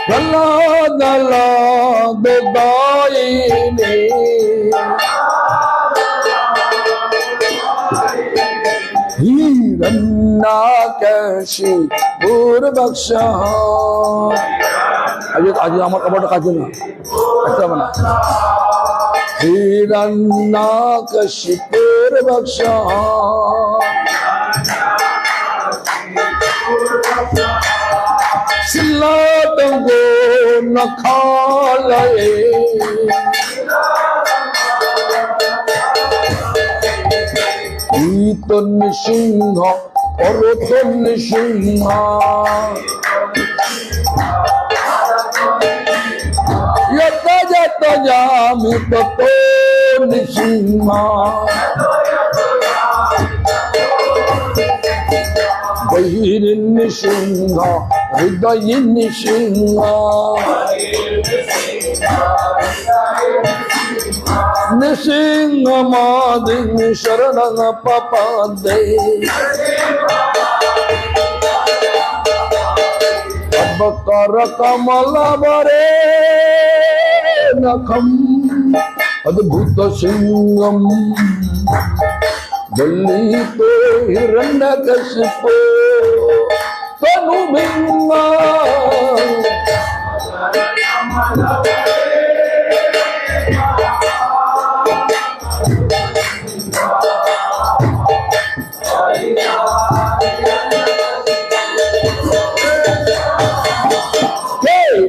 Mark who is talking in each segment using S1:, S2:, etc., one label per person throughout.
S1: प्रहलाद लाद दायिने হিরণ্যাকশিপুর বক্ষ আজ আমার কাপড়টা কাজে না একটা হবে না হিরণ্যাকশিপুর বক্ষ সিলাতঙ্গো নখালয়ে ইতন সিংহ অরতন সিংহ যত যত যামি তত সিংহ বহিরিন সিংহ হৃদয়িন সিংহ নৃসিংহ মাদিং শরণং পপদে অবকর কমলবরে নখম অদ্ভুত সিংহম দলিত হিরণ্যকশিপু তনুবিঙ্গ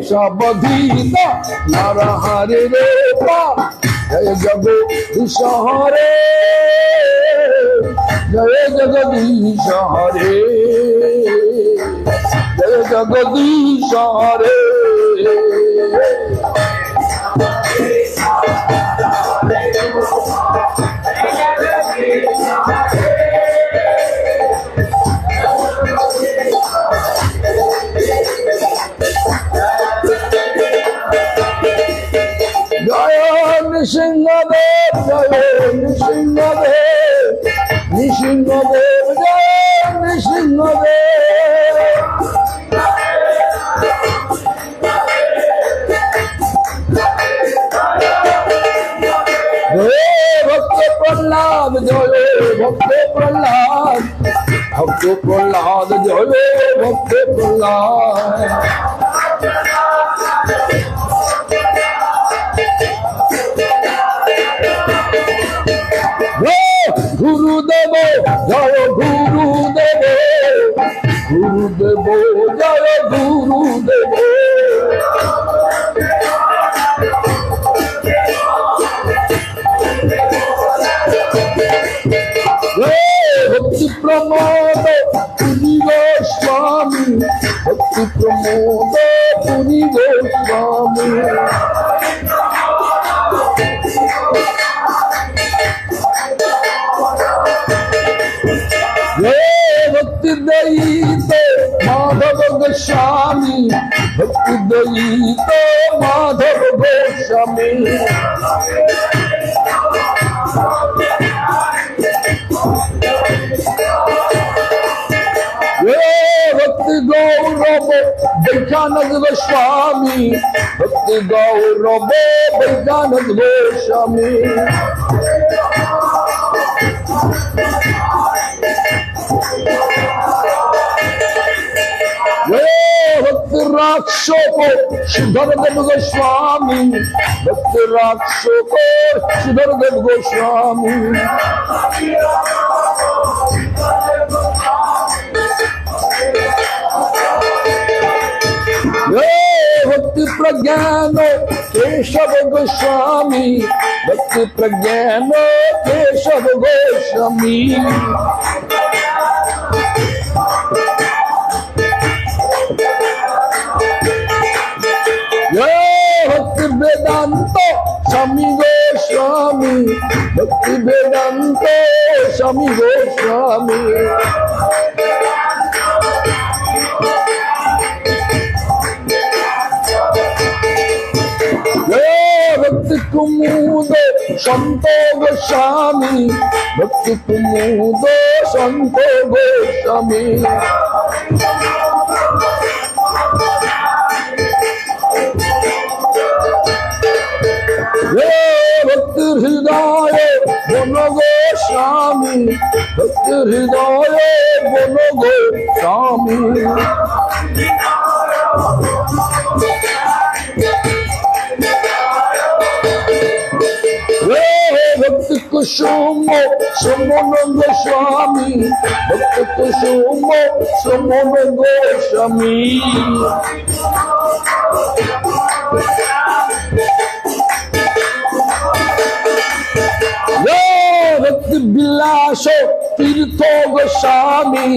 S1: কেশবধীত নরহরি রূপা জয় জগদীশ হরে জয় জগদীশ হরে জয় জগদীশ হরে নৃসিংহদেব জয় নৃসিংহদেব নৃসিংহদেব জয় নৃসিংহদেব হে ভক্ত প্রহ্লাদ জয় ভক্ত প্রহ্লাদ ভক্ত প্রহ্লাদ জয় ভক্ত প্রহ্লাদ গুরুদেব জয় গুরুদেব গুরুদেব জয় গুরুদেব ভক্তি প্রমোদ পুরী গোস্বামী ভক্তি প্রমোদ পুরী গোস্বামী ভক্তি দয়িত মাধব গোস্বামী ভক্তি দয়িত মাধব গোস্বামী ভক্তি গৌরব বৈজ্ঞানক গোস্বামী ভক্তি গৌরব বৈজ্ঞানক গোস্বামী ভক্তি রাক্ষক শ্রীধরদেব গোস্বামী ভক্তি রাক্ষক শ্রীধরদেব গোস্বামী ভক্তি প্রজ্ঞান কেশব গোস্বামী ভক্তি প্রজ্ঞান কেশব গোস্বামী ভক্তি বেদান্ত স্বামী গোস্বামী ভক্তি বেদান্ত স্বামী গোস্বামী ভক্তি কুমুদ সন্ত গোস্বামী ভক্তি কুমুদ সন্ত গোস্বামী ভক্তি হৃদয় বন গো স্বামী ভক্তি কুসুম সমন গোস্বামী ভক্তি কুসুম সমন গোস্বামী ভক্তি বিলাস তীর্থ গোস্বামী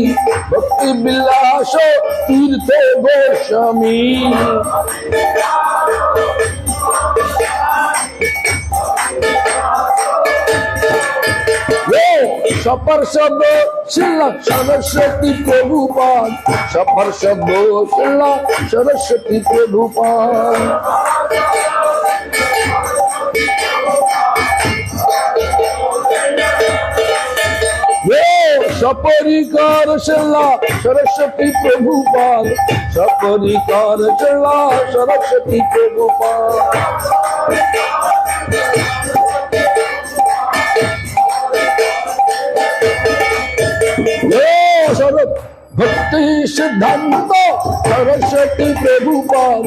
S1: ভক্তি বিলাস তীর্থ গোস্বামী সপর্ষদ শিলা সরস্বতী প্রভুপাদ সপর্ষদ শিলা সরস্বতী প্রভুপাদ সপরিকার শিলা সরস্বতী প্রভুপাদ সপরিকার শিলা সরস্বতী প্রভুপাদ ভক্তি সিদ্ধান্ত সরস্বতী প্রভুপাদ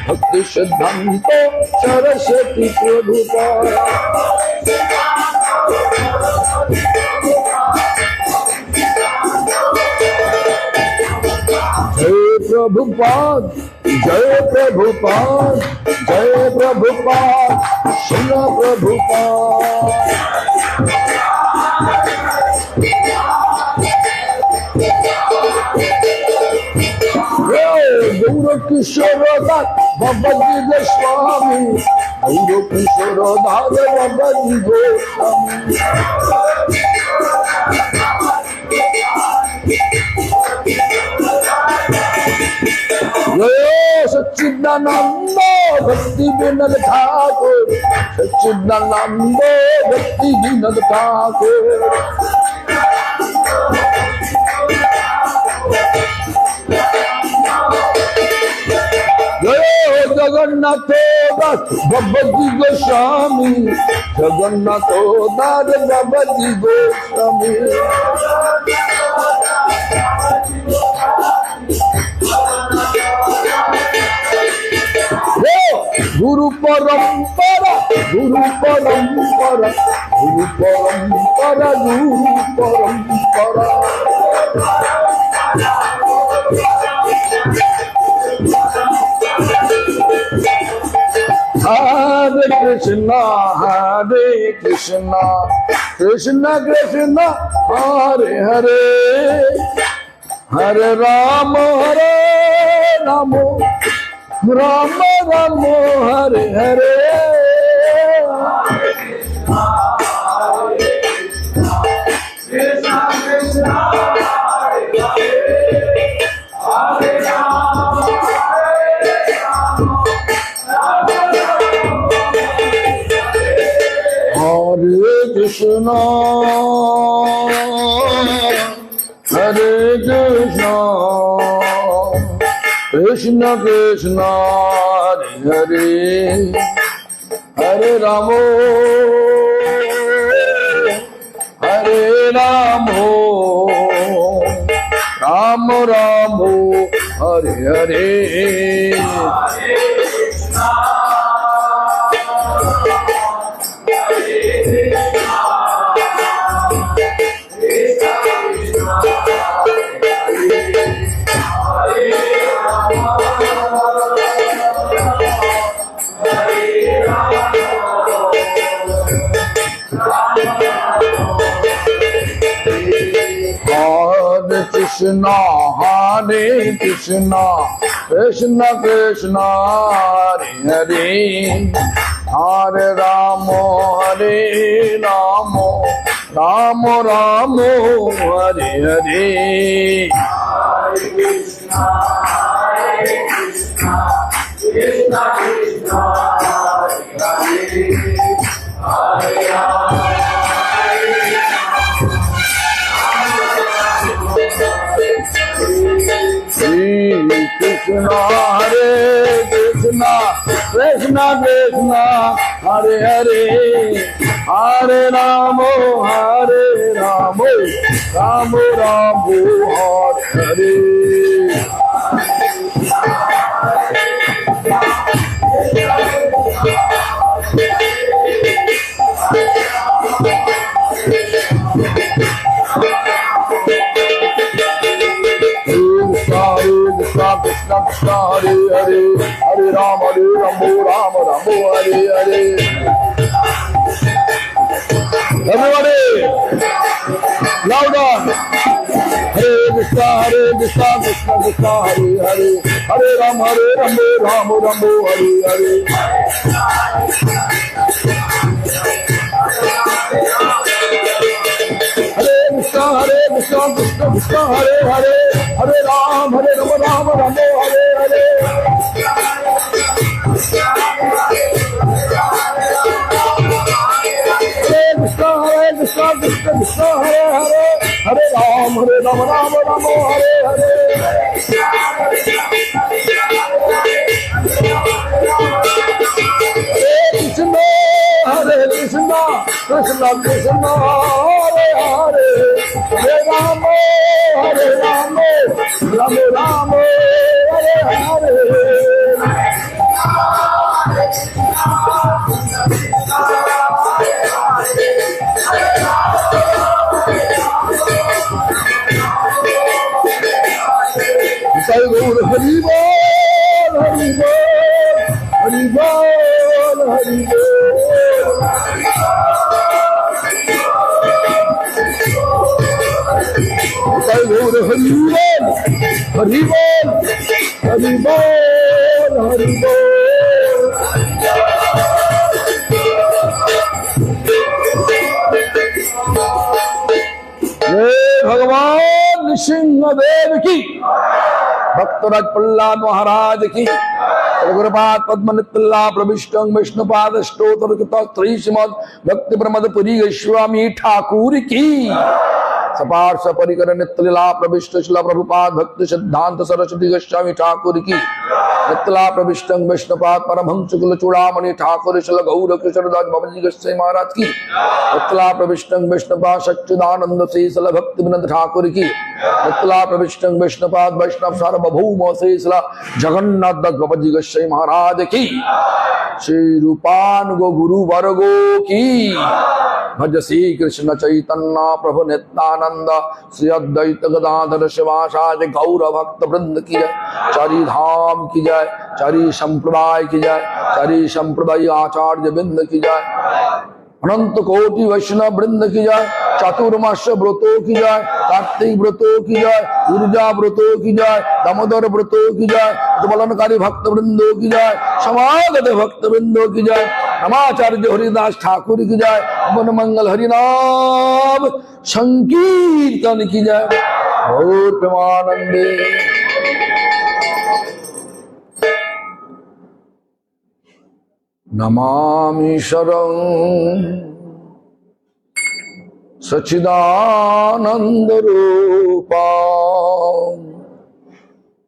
S1: ভক্তি সিদ্ধান্ত সরস্বতী প্রভুপাদ जय प्रभुपाद जय प्रभुपाद जय प्रभुपाद शिल प्रभुपाद गौर किशोर दास बाबा जी गोस्वामी गौर किशोर दास बाबा जी गोस्वामी सच्चिदानंद भक्ति विनोद ठाकुर सच्चिदानंद भक्ति विनोद ठाकुर जगन्नाथ दास बाबा जी गोस्वामी जगन्नाथ दास बाबा जी गोस्वामी गुरु परंपरा गुरु परंपरा गुरु परंपरा गुरु परंपरा हरे कृष्णा कृष्ण कृष्ण हरे हरे हरे राम राम राम हरे हरे हरे कृष्णा हरे कृष्णा कृष्ण कृष्ण हरे हरे राम राम राम हरे हरे हरे कृष्णा कृष्ण कृष्ण हरे हरे हरे राम राम राम हरे हरे हरे कृष्णा कृष्ण कृष्ण हरे हरे हरे राम कृष्ण हरे Krishna Krishna Krishna Hare Hare Hare Ram Ram Ram Hare Krishna Krishna Hare Hare Hare Ram Ram Hare Hare. Everybody, louder. Hare Krishna Krishna Krishna Hare Hare Hare Ram Hare Ram Hare Hare. Hare Krishna Krishna Krishna Hare Hare Hare Ram Hare Ram Hare Hare. Krishna Krishna Krishna Hare Hare Hare Ram Hare Ram Hare Hare. Hare Krishna Krishna Krishna Hare Hare Hare Ram Ram Hare Hare. Sai Gaur Hari Bol Hari Bol Hari Bol Hari Bol. Sai Gaur Hari Bol Hari Bol Hari Bol Hari Bol. भगवान नृसिंहदेव की, भक्तराज प्रहलाद महाराज की, गुरुपाद पद्मनित्तल्ला प्रविष्टं विष्णुपाद स्तोत्र श्रीमद् भक्ति प्रमद पुरी गोस्वामी ठाकुर की, सपार्श परिकर नित्यलीला प्रविष्ट शिला प्रभुपाद भक्ति सिद्धांत सरस्वती गोस्वामी ठाकुर की, नित्यला प्रविष्टं विष्णुपाद परमहंस कुल चूड़ामणि ठाकुर शिला गौर किशोरदास बाबाजी गोस्वामी महाराज की, नित्यला प्रविष्टं विष्णुपाद सच्चिदानंद श्रीशल भक्ति विनोद ठाकुर की, नित्यला प्रविष्टं विष्णुपाद वैष्णव सार्वभौम श्रीशला जगन्नाथ दास बाबाजी गोस्वामी महाराज की, श्री रूपानुगो गुरु वर्गो की, भज श्री कृष्ण चैतन्य प्रभु नित्यानंद श्री अद्वैत गदाधर शिवासादि गौर भक्त वृंद की जय, चारि धाम की जय, चारि संप्रदाय की जय, चारि संप्रदाय आचार्य वृंद की जय, अनंत कोटि वैष्णव वृंद की जय, चातुर्मास व्रतों की जय, कार्तिक व्रतों की जय, ऊर्जा व्रतों की जय, दामोदर व्रतों की जय, बलनकारी भक्त वृंदों की जय, समागत भक्त वृंदों की जय, नमाचार्य हरिदास ठाकुर की जय, अपन मंगल हरिनाम संकीर्तन की जय। और प्रेमानंदे नमामि शरणं सच्चिदानंद रूपं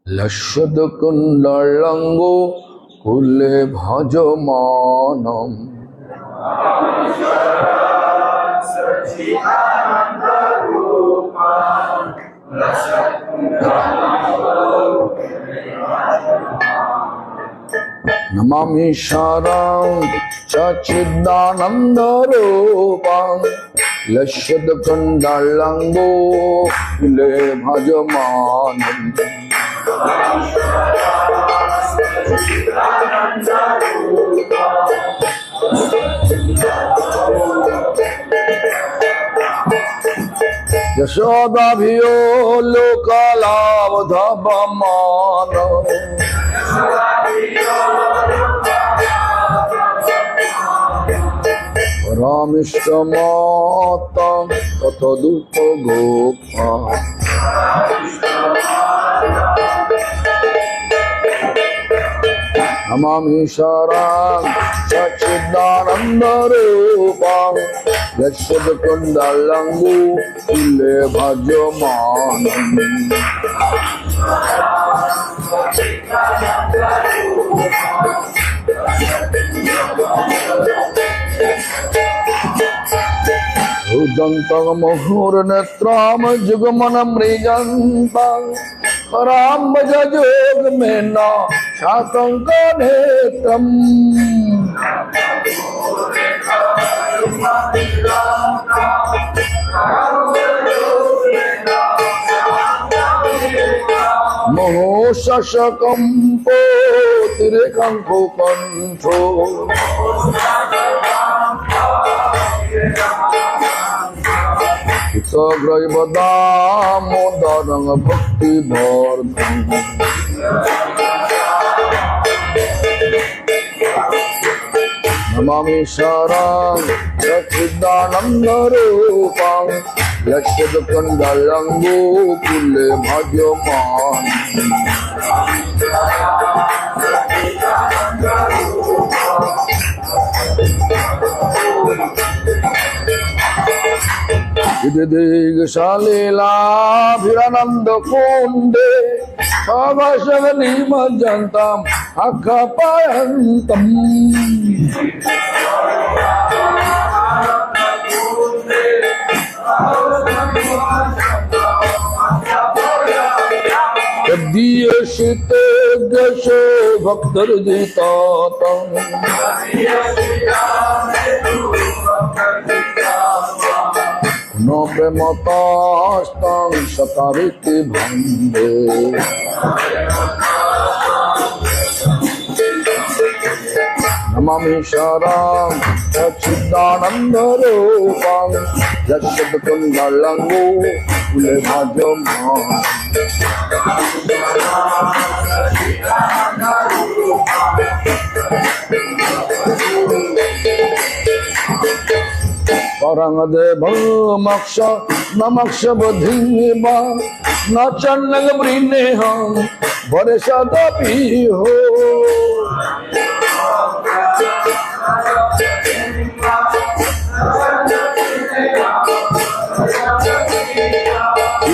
S1: लक्ष्यद कुंडलंगो कुले भजमानम्। नमामि शरणं सच्चिदानंद रूपं लक्ष्यद कुंडलंगो कुले भजमानम्। यशोदाभियो लोकलावधवमान रामिष्टमाता तथोदुप गोपा नमामि शरणं सच्चिदानंद रूपं यशोद कुंडलंगो कुले भजमानम्। दंतं मुहुर्नेत्रं जुगमनं मृजन्तं करां भज जोगमेन शातङ्कनेत्रम् मोहशशकम्पो तिरेकंको कंठो दामोदरं भक्ति वर्धन नमामि शरणं सच्चिदानन्दरूपं यक्षकुण्डलं गोकुले भजमान दिग्शालीलाभिरानंद कुंडे सवशग निमज्जन्तं अखपायन्तम् दीयशिते दशो भक्तर्जितातं न प्रेमतास्तं शतारिति भंगे नमामि शरणं सच्चिदानन्दरूपं यक्षकुण्डलं गोकुले भजमान परंगदेवमक्ष नमक्ष बुद्धिवा न चन्नग ब्रीनेहं वरसदपि हो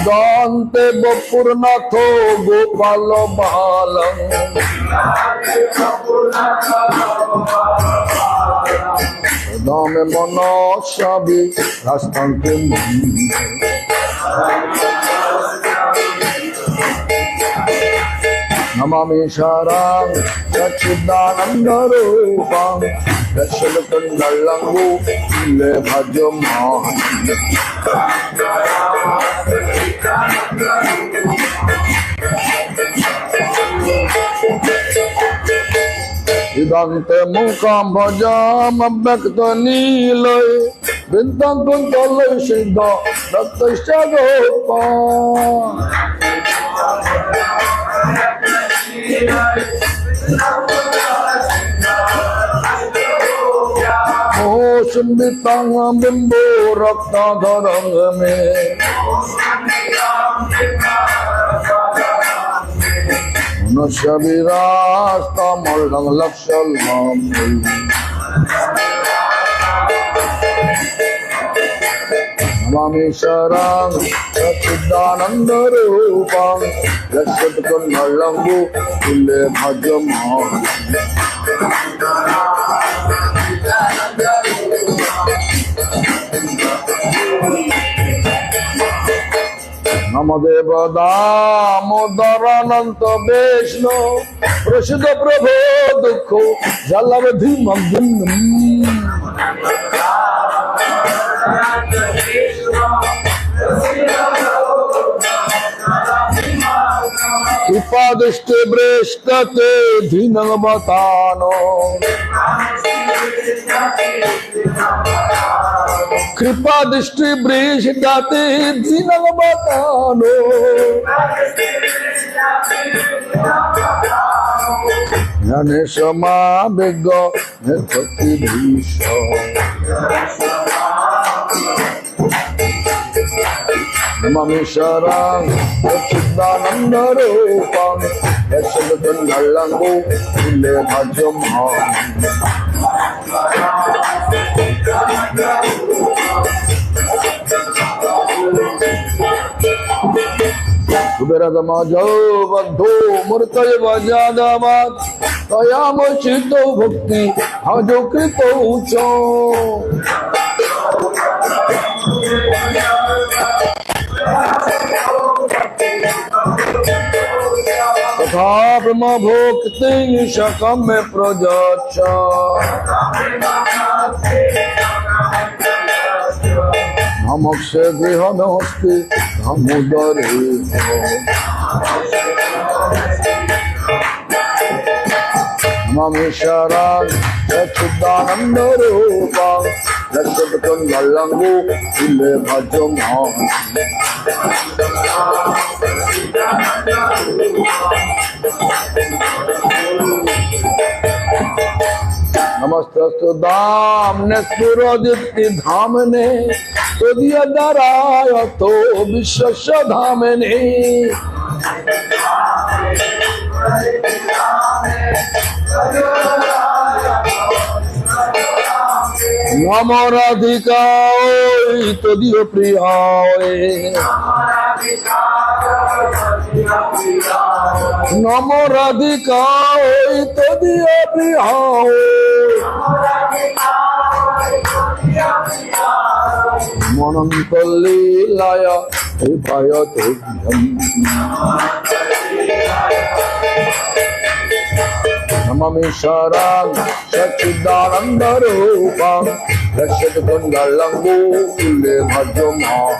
S1: दान्ते बपुरनाथो गोपाल बालं नामे मनोषाभि रास्तांते नमामि शरणं सच्चिदानन्दरूपं यक्षकुण्डलं गोकुले भजमान इदंते मुखं भजाम व्यक्त नीलय विद्तं कुन्तलय सिद्ध रक्तश्च गोपा मोहसुन्दितं बिम्बो रक्ताधरं मे नश्यविरास्तमलं लक्षलं नमामि शरणं सच्चिदानन्दरूपं यक्षकुण्डलं गोकुले भजमान नमदेव दामोदरानंत वैष्णो प्रसिद्ध प्रभो दुख जलवधि मग्न कृपा दृष्टि भ्रष्टते धीनवतानो कृपा दृष्टि भ्रष्टते धीनवतानो ज्ञाने समावेग निर्भक्ति भीष नमामि शरणं सच्चिदानन्दरूपं यक्षकुण्डलं गोकुले भजमान कुबेरगमजो बद्धो मूर्तय वजादवात् तयामचितो भक्ति भजो कृतो च तथा ब्रह्म भोक्ति शकम में प्रजच्छ नमक्षे गृह नमस्ते दामोदरे नमेश्वरान् सच्चिदानंद रूपं लक्ष्यपतन गल्लंगो इले भजमान नमस्तस्तु दाम्ने स्फुरदीप्ति धामने तदीय दराय तो विश्वस्य धामने नमो राधिकाय तदीय प्रियाय नमो राधिकाय तदीय प्रियाय मनंत लीलाय विभय तुभ्यं नममीश्वरान् सच्चिदानंद रूपं लक्ष्यत कुंडलंगो कुले भजमान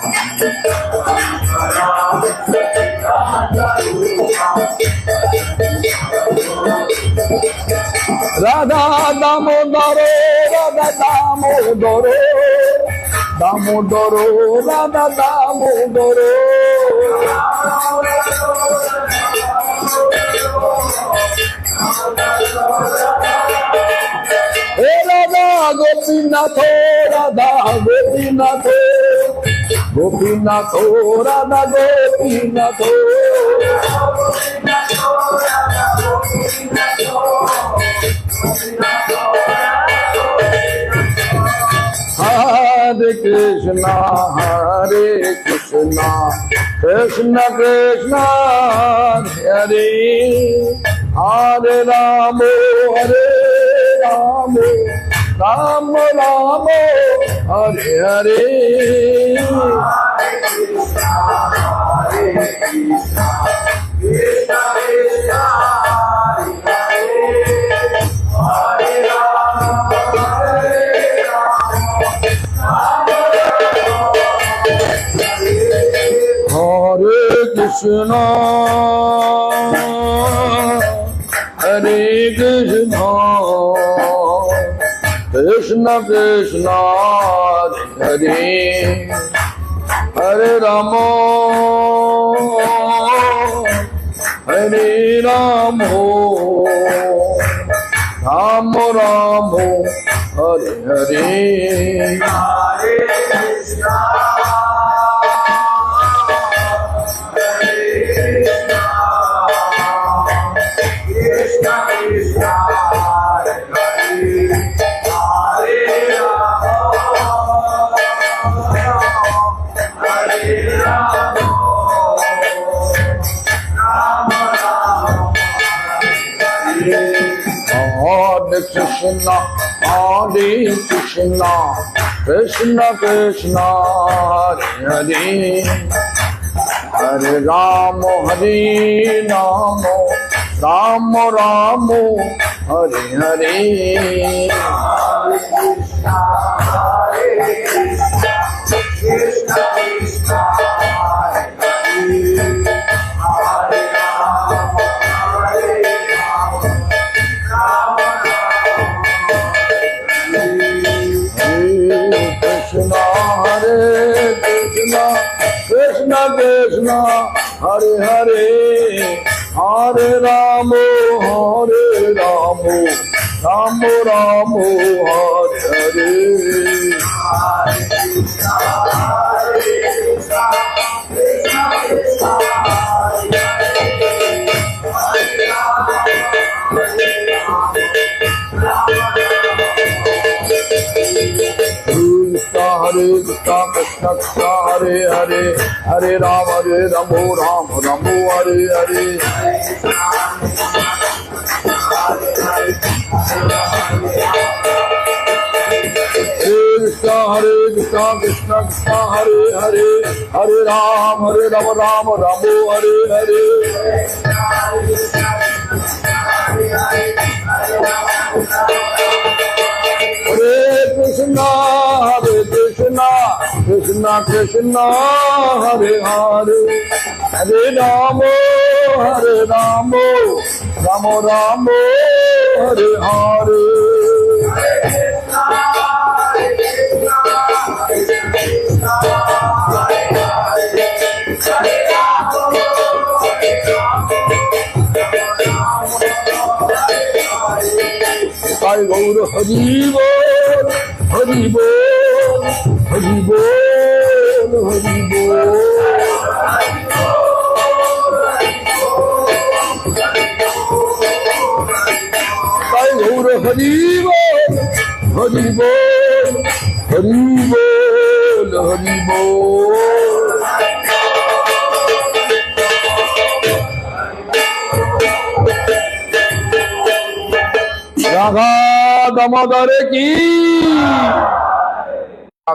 S1: राधा दामोदर राधा दामोदर दामोदर राधा दामोदर हे राधा गोपीनाथ राधा गोपीनाथ गोपीनाथ राधा गोपीनाथ हरे कृष्णा कृष्ण कृष्ण हरे हरे राम राम राम हरे हरे कृष्णा हरे Krishna Krishna Krishna Hare Hare Ram Ram Ram Hare Hare Hare Krishna, Krishna Krishna, Hare Hare, Hare Rama, Hare Rama, Rama Rama, Hare Hare. Krishna Krishna, Krishna Krishna, Hare Hare, Hare Rama, Hare Rama, Rama Rama, Hare Hare. Hare Krishna, Hare Krishna, Krishna Krishna, Hare Rama, Hare Rama, Rama Hare Krishna, Krishna Krishna, Hare Hare, Hare Rama, Rama Rama, Hare Hare. Krishna, Hare Krishna, Krishna Krishna Hare Hare Hare Ram Ram Hare Hare Hare Krishna Krishna Krishna Hare Hare Hare Ram Ram Hare Hare Sai Gaur Hari Bol, Hari Bol, Hari Bol, Hari Bol. Sai Gaur Hari Bol, Hari Bol, Hari Bol, Hari Bol. Radha Damodar की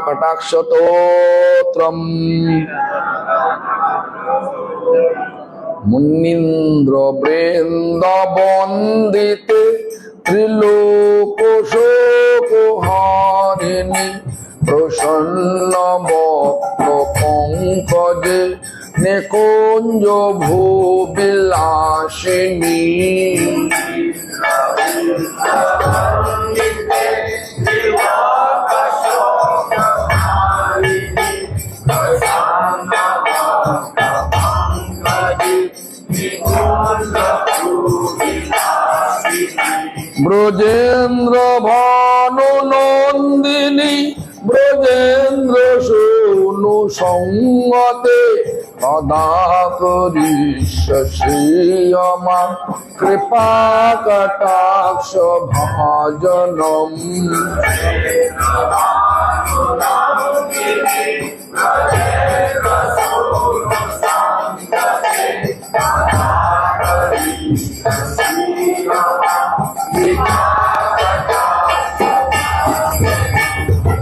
S1: कटाक्षतोत्रम मुनीन्द्र वृंद वंदिते त्रिलोक शोकहारिणी प्रसन्न वक्त्र पंकजे निकुंज भूविलासिनी ब्रजेन्द्र भानु नंदिनी ब्रजेन्द्र सोनु संगते कदा करिष्यमा कृपा कटाक्ष भाजनम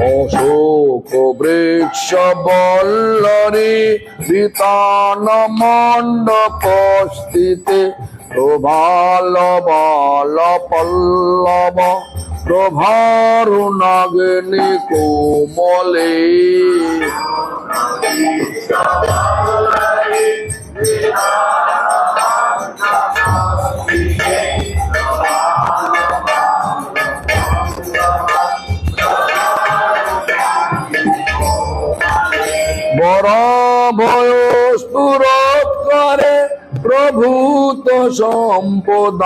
S1: अशोक वृक्ष बल्लरी वितान मंडप स्थिते प्रभाल बाल पल्लव प्रभारुणाग्नि कोमले भयस्तुरत्करे प्रभूत सम्पदालये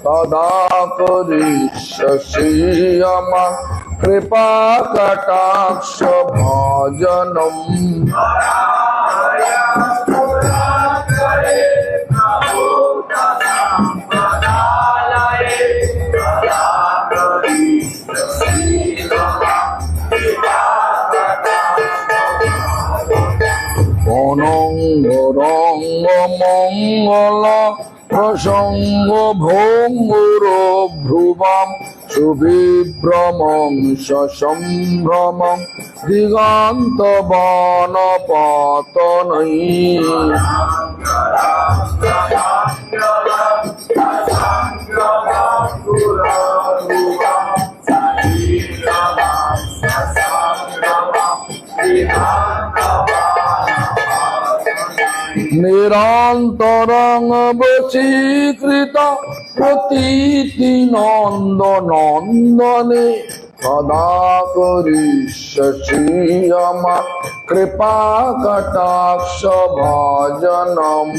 S1: कदा करिष्यमा कृपा कटाक्ष भाजनम অনঙ্গ রঙ্গ মঙ্গল প্রসঙ্গ ভঙ্গুর ভ্রুবম সুবিভ্রমং সম্ভ্রমং দিগন্ত বন পতনৈ निरंतरं वशीकृत प्रतीति नंद नंदने कदा करिष्यमा कृपा कटाक्ष भाजनम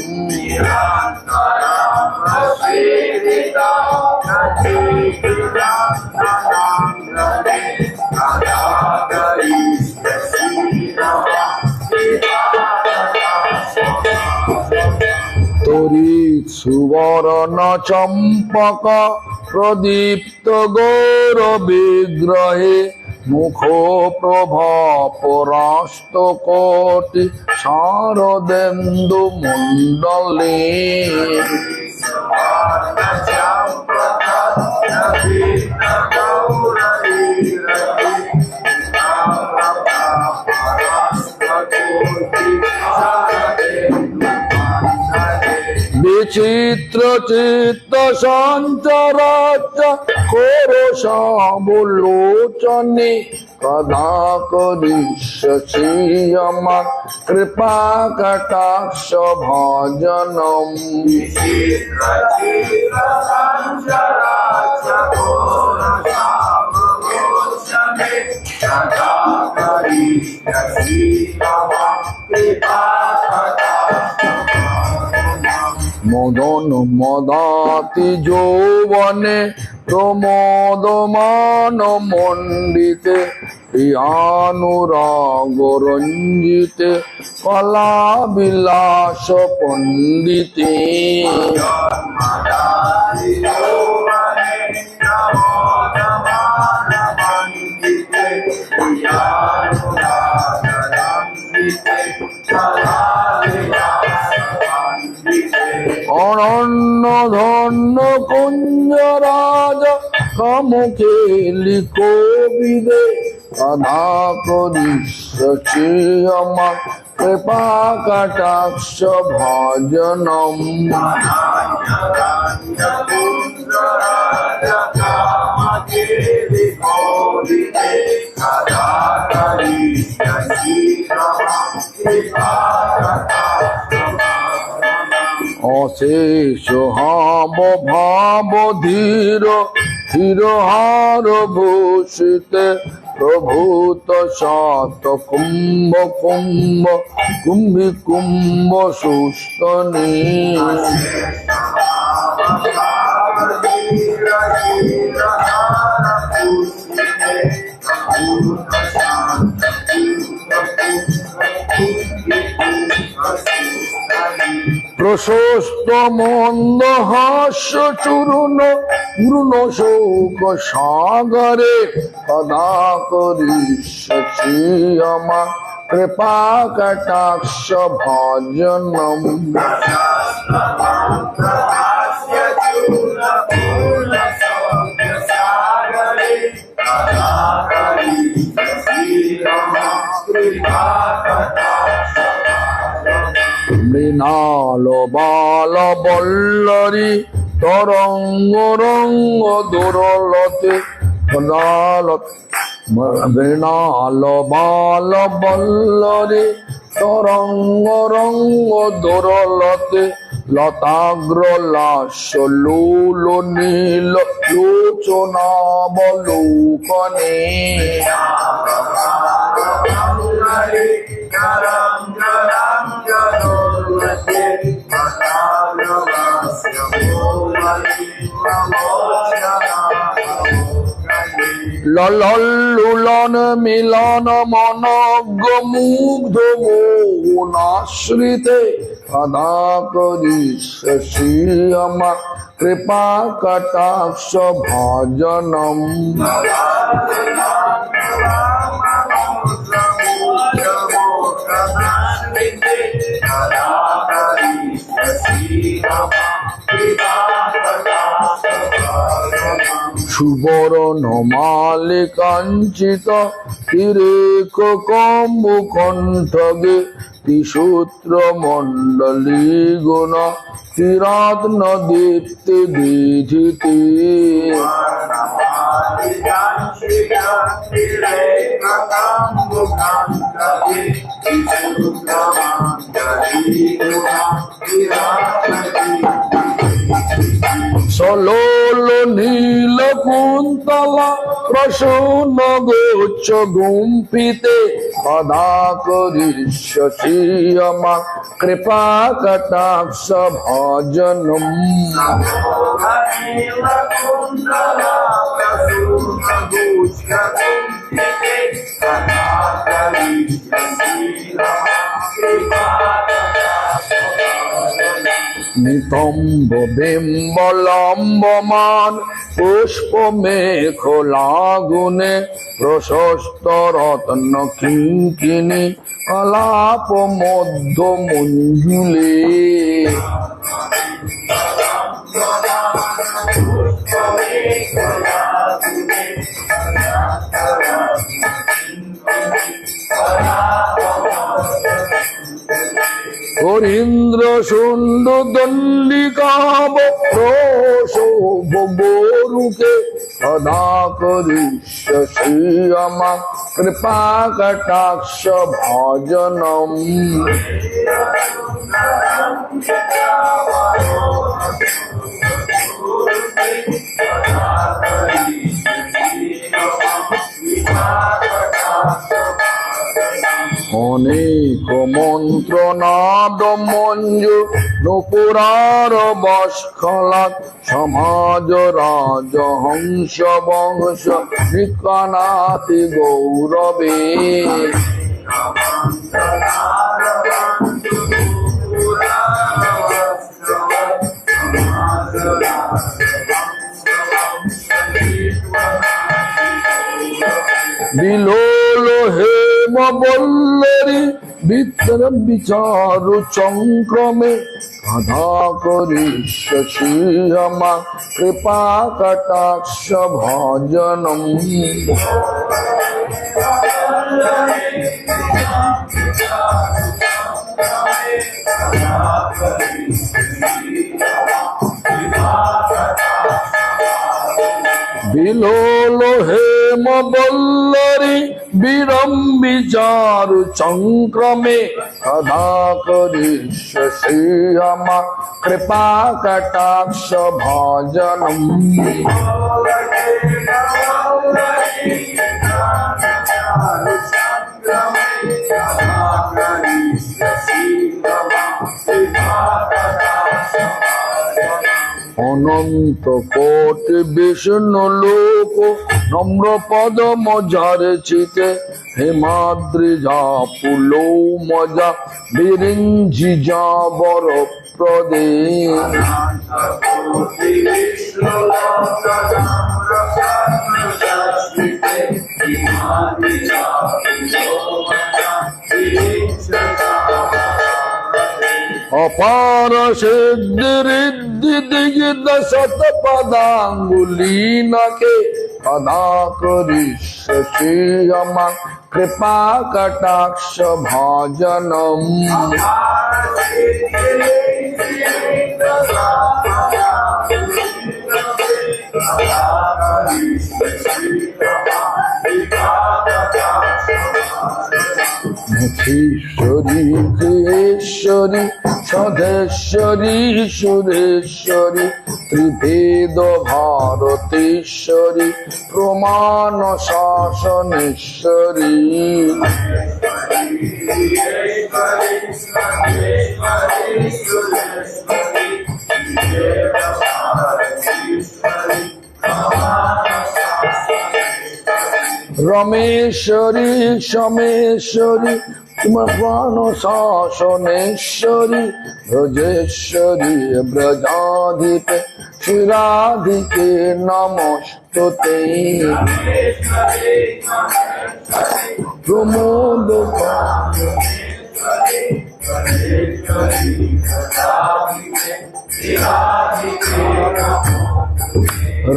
S1: तोरित सुवर्ण चंपक प्रदीप्त गौर विग्रहे मुखो प्रभा परास्त कोटि शारदेन्दु मंडले বিচিত্র চিত্ত সঞ্চরাচ খোরস বলোচনে কদা করিষ্য শ্রীয়মা কৃপা কটাক্ষ ভজনম মদন মদাতি যৌবনে প্রমোদমান মণ্ডিতে প্রিয়ানুরাগ রঞ্জিতে কলা বিলাস পণ্ডিতে অনন্য ধন্য কুঞ্জ রাজা কামুকে লিখো বিদে কদা করিষ্য শ্রীয়মা কৃপা কটাক্ষ ভজনম অশেষ হাব ভাব ধীর ধীরহার ভূষিতে প্রভূত শত কুম্ভ কুম্ভ কুম্ভি কুম্ভ সুস্তনী প্রশস্ত মন্দ হাস্য চূর্ণ পূর্ণ শোক সাগরে কদা করিষ্য শ্রীয়মা কৃপা কটাক্ষ ভজনম মৃণাল বাল বল্লরী তরঙ্গ রঙ্গ দুরলতে মৃণাল বাল বল্লরী তরঙ্গ রঙ্গ দুরলতে লতাগ্র লাস্য লুল নীল লোচনাবলোকনে ললল্লুলন মিলন মনজ্ঞ মুগ্ধ মোহনাশ্রিতে কদা করিষ্য শ্রীয়মা কৃপা কটাক্ষ ভজনম সুবর্ণ মালিকাঞ্চিত তিরেক কম্বু কণ্ঠগে ত্রিসূত্র মণ্ডলী গুণ ত্রিরত্ন দীপ্তি বিধিতে সলোল নীল কুন্তলা প্রসন্ন গোচ্ছ গুম্ফিতে কদা করিষ্য শ্রীয়মা কৃপা কটাক্ষ ভজনম নিতম্ব বিম্বলম্বমান পুষ্প মেখলাগুনে প্রশস্ত রত্ন কিঙ্কিনী কলাপ মধ্য মঞ্জুলে করিন্দ্র সুন্দর দণ্ডিকা গোরুকে সদা করিষ্য শ্রীরামা কৃপা কটাক্ষ ভজনম। অনেক মন্ত্র নাদ মঞ্জু নপুরার বস্খলাত সমাজ রাজ হংস বংশ নিকানাতি গৌরবে। বিলোল হেম বল্লরী বিত্র বিচারু চক্রমে সদা করিষ্য শ্রীরামা কৃপা কটাক্ষ ভজনম। বিলোল হেম বল্লরী বিড়ম্বিচারু চক্রমে সদা করিষ্য শ্রীরামা কৃপা কটাক্ষ ভজনম। অনন্ত কোটি বিষ্ণু লোক নম্র পদ মজারে চিতে হেমাদ্রি যা পুলো মজা বিরিঞ্জি যা বর প্রদে। অপার সিদ্ধি ঋদ্ধি দিগিদ শত পদাঙ্গুলি নাকে সদা করিষ্য শ্রীরামা কৃপা কটাক্ষ ভজনম। মুখীশ্বরী ক্রিয়েশ্বরী সধেশ্বরী সুরেশ্বরী ত্রিভেদ ভারতেশ্বরী প্রমাণ শাসনেশ্বরী। রমেশ্বরী সমেশ্বরী প্রাণ শাসনেশ্বরী ব্রজেশ্বরী ব্রজাধিপে শ্রীরাধিকে নমস্তুতে। প্রমোদ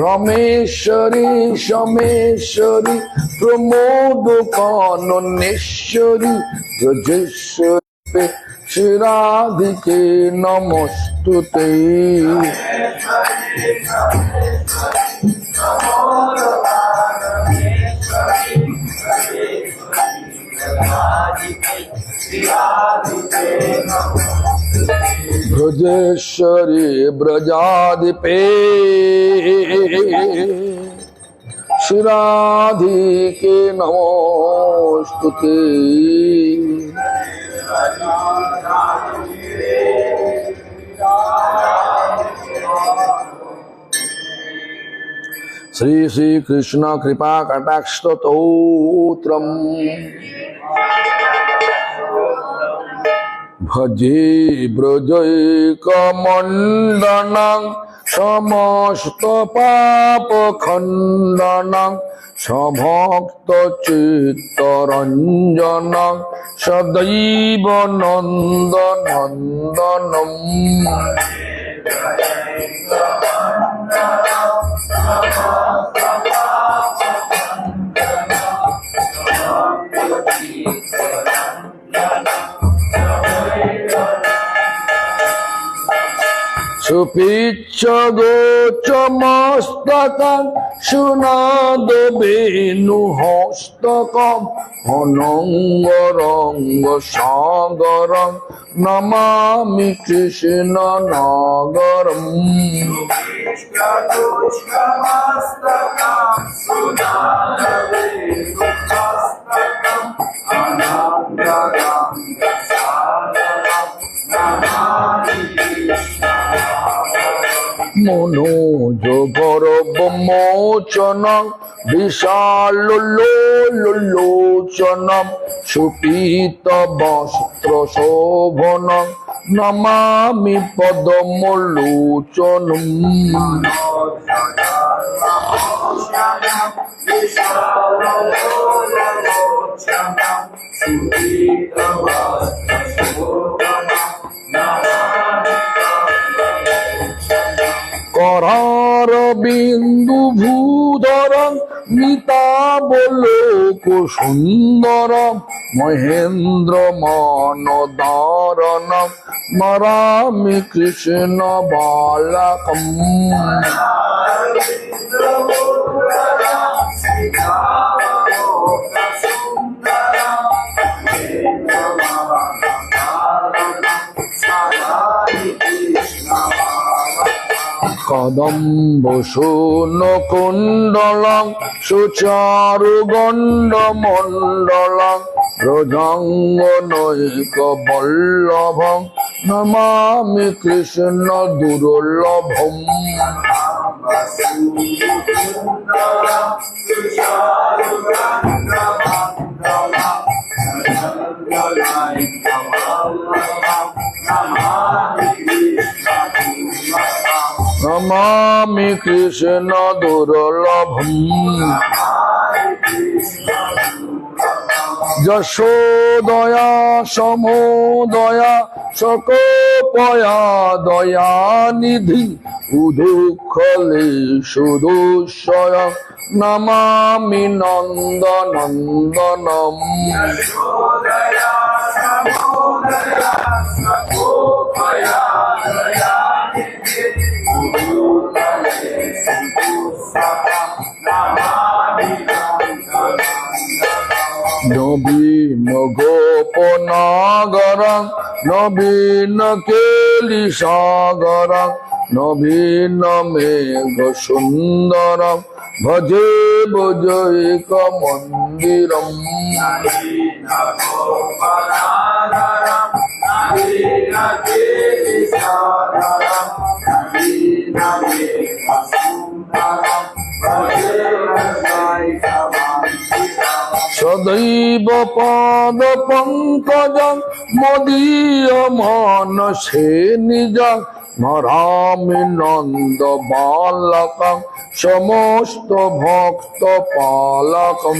S1: রমেশ্বরী সমেশ্বরী প্রমোদ কাননেশ্বরী ব্রজেশ্বরী শ্রীরাধিকে নমস্তুতে। ব্রজেশ্বরী ব্রজাধিপে শ্রীরাধিকে নমস্তুতে। শ্রী শ্রী কৃষ্ণ কৃপা কটাক্ষ স্তোত্রম। ভজে ব্রজৈকমণ্ডনং সমস্ত পাপ খণ্ডনং সভক্ত চিত্তরঞ্জনং সদৈব নন্দনন্দনম। সুপিচ্ছ গোচ মস্তকং সুনাদ বেণু হস্তকম অনঙ্গ রঙ্গ সাগরং নমামি কৃষ্ণ নগরম। মনোজ গর্বমোচনং বিশালোলোচনম সুপীত বস্ত্র শোভনং নমামি পদমলোচনম। করার বিন্দু ভূধরং নিতাবলোক সুন্দরম মহেন্দ্র মনোদারণম স্মরামি কৃষ্ণ বালকম। কদম্ব শূন্য কুণ্ডলং সুচারু গণ্ড মণ্ডলং রজঙ্গ নৈক বল্লভং নমামি কৃষ্ণ দুর্লভম। নমামি কৃষ্ণ দুর্লভম। যশোদয়া সমোদয়া সকোপয়া দয়া নিধি উদুখলে সুদুষয় নমামি নন্দ নন্দনম। নবীন গোপনাগরং নবীন কেলি সাগরং নবীন মেঘ সুন্দরম ভজে ভজৈক মন্দিরম। সদৈব পদ পঙ্কজং মদীয় মানসে নিজং স্মরামি নন্দ বালকং সমস্ত ভক্ত পালকম।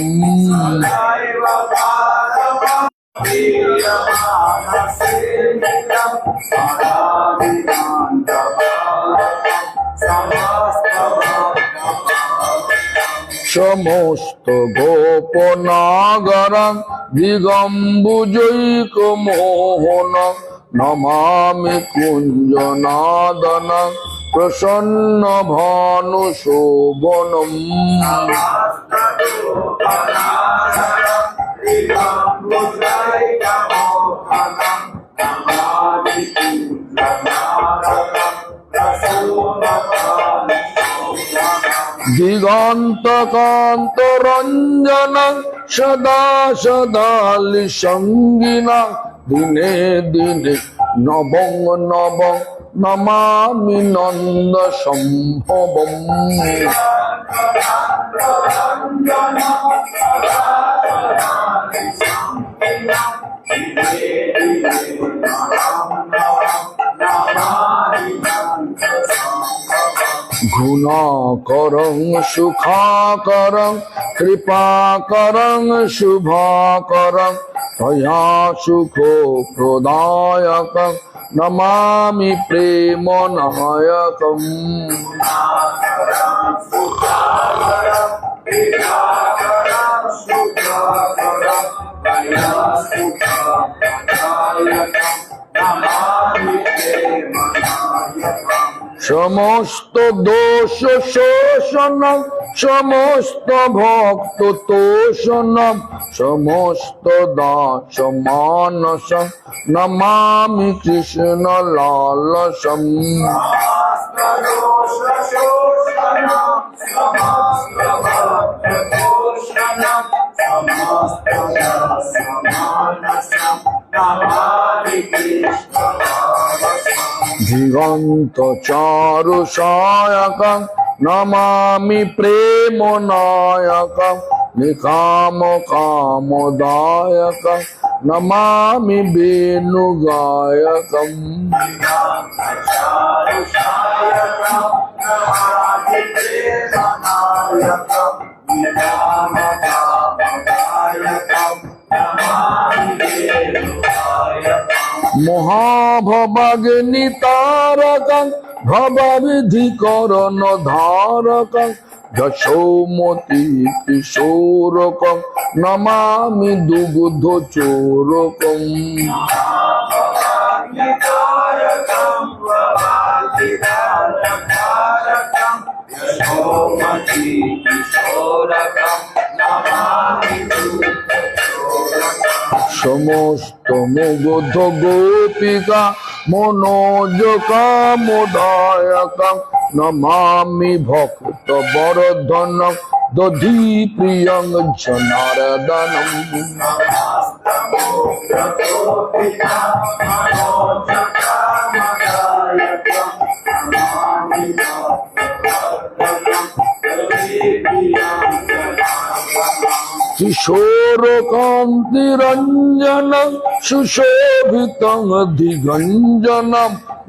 S1: সমস্ত গোপনাগরং দিগম্বুজৈক মোহন নমামি কুঞ্জনাদনং প্রসন্ন ভানু শোভনম। দিগন্তকান্ত রঞ্জনং সদা সদালি সঙ্গিনা দিনে দিনে নবং নবং নমামি নন্দ সম্ভবম। গুণাকরং সুখাকরং কৃপাকরং শুভাকরং তয়া সুখ প্রদায়কং নমামি প্রেম নায়কম। সমস্ত দোষ শোষণম সমস্ত ভক্ত তোষণম সমস্ত দাস মানস নমামি কৃষ্ণ লালসম দিগন্ত চারু সায়কং নমামি প্রেম নায়কং নিকাম কামদায়কং নমামি বেণু গায়কম মহাভবাগ্নি তারকং ভববিধিকরণ ধারকং যশোমতি কিশোরকং নমামি দুগ্ধ চোরকং সমস্ত মুগ্ধ গোপিকা মনোজ কামোদায়কং নমামি ভক্ত বরধন দধি প্রিয়ং জনার্দনম কিশোর কান্তি রঞ্জন সুশোভিত দিগঞ্জন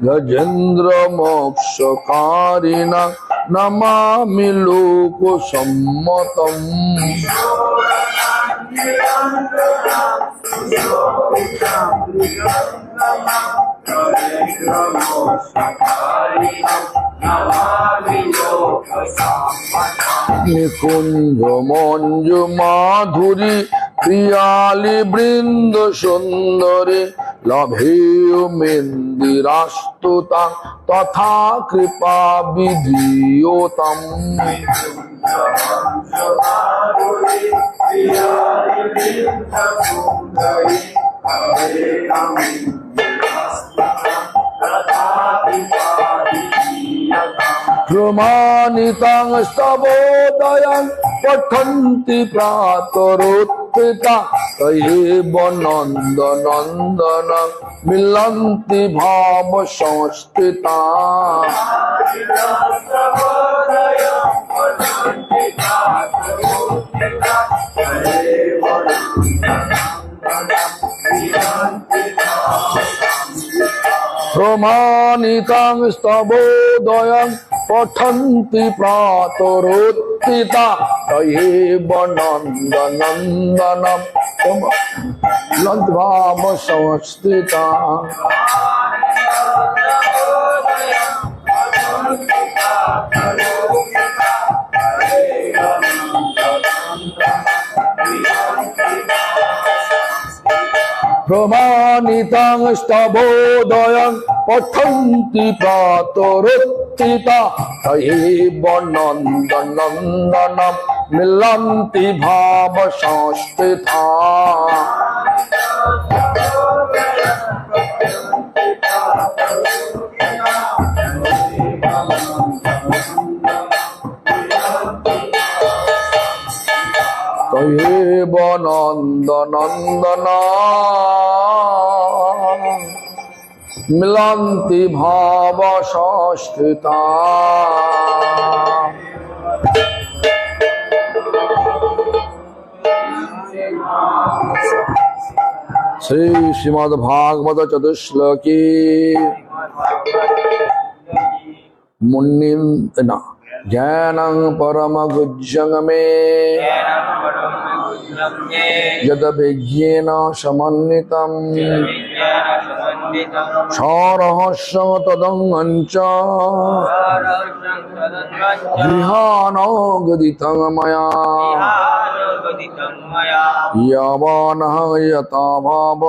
S1: গজেন্দ্র মোক্ষকারিণ নমামি লোক সম্মতম নিকুঞ্জ মঞ্জু মাধুরী প্রিয়ালি বৃন্দ সুন্দরী লভেয় মেন্দিরাস্তুতা তথা কৃপা বিধীয়তাম প্রমাণিতাং স্তবোদয়ং পঠন্তি প্রাতরোত্থিতা তয়েব নন্দনন্দন মিলন্তি ভাব সংস্থিতা প্রমাণিতাং স্তবোদয়ং পঠন্তি প্রাতরোত্থিতা তয়েব নন্দনন্দনম লব্ধ্ভাব সংস্থিতা প্রমাণিতাং স্তবোদয়ং পঠন্তি প্রাতরোত্থিতা তয়েব নন্দনন্দনম মিলন্তি ভাব সংস্থিতা তয়েব নন্দনন্দন মিলন্তি ভাব সংস্থিতা শ্রী শ্রীমদ্ ভাগবত চতুশ্লোকী মুনিম না জ্ঞানং পরম গুজ্জং মে যদ বিজ্ঞেন সমন্বিতম স্বরহস্যং তদঙ্গঞ্চ গৃহাণগদিতং ময়া यवानः यथा भाव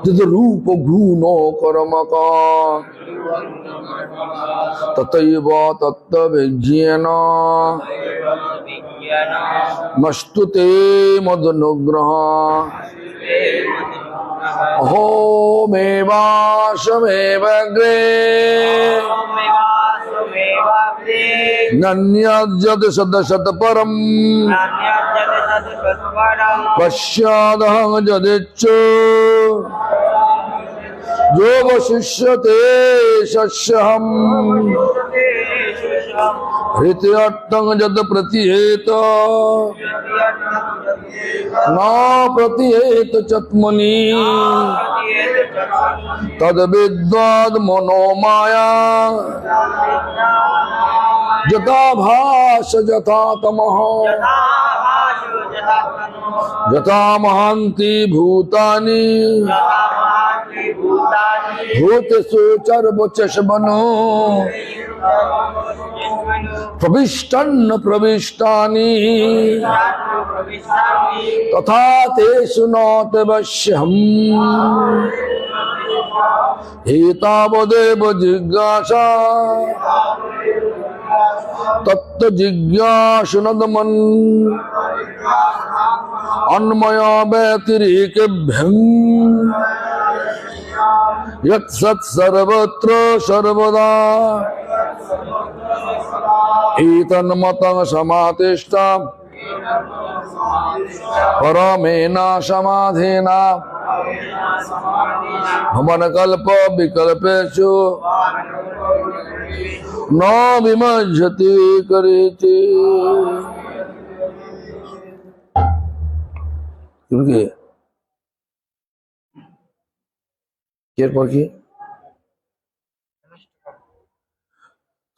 S1: तद रूप गुण कर्मक तथैव तत्त्वविज्ञान मस्तुते मदनुग्रह अहोमेवाशमेवग्रे नन्यद्यत् सदशत परम् पश्चादहं यदिच्छु जो वशिष्यते शस्यहम् हृत्यर्थं यद् प्रतीयेत न प्रतीयेत चत्मनि तद्विद्वाद् मनोमाया यथा भास यथा तमः यथा महान्ति भूतानि भूतेषु चर्वचष्मनो प्रविष्टन् प्रविष्टानि तथा तेषु न तवश्यम् एतावदेव जिज्ञासा तत्त जिज्ञासुनदमन् अन्मय व्यतिरेकेभ्यं यत्सत् सर्वत्र सर्वदा एतन्मतं समातिष्ठ परमेन समाधिना भवनकल्प विकल्पेषु न विमज्जति करेति।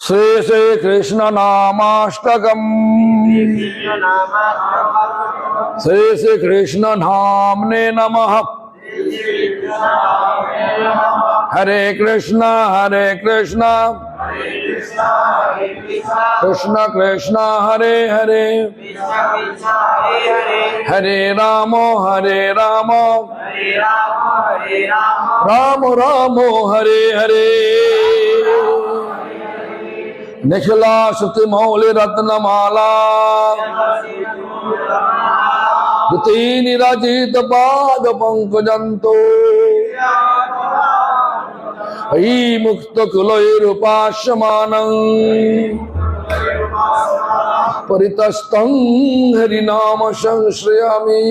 S1: श्री श्री कृष्ण नामाष्टकम् श्री श्री कृष्ण नाम्ने नमः। हरे कृष्ण कृष्ण कृष्ण हरे हरे हरे राम राम राम हरे हरे। निखिला श्रुति मौलि रत्नमाला दुती निराजित पाद पंकजंतो अयि मुक्त कुलैरुपास्यमानं परितस्तं हरिनाम संश्रयामि।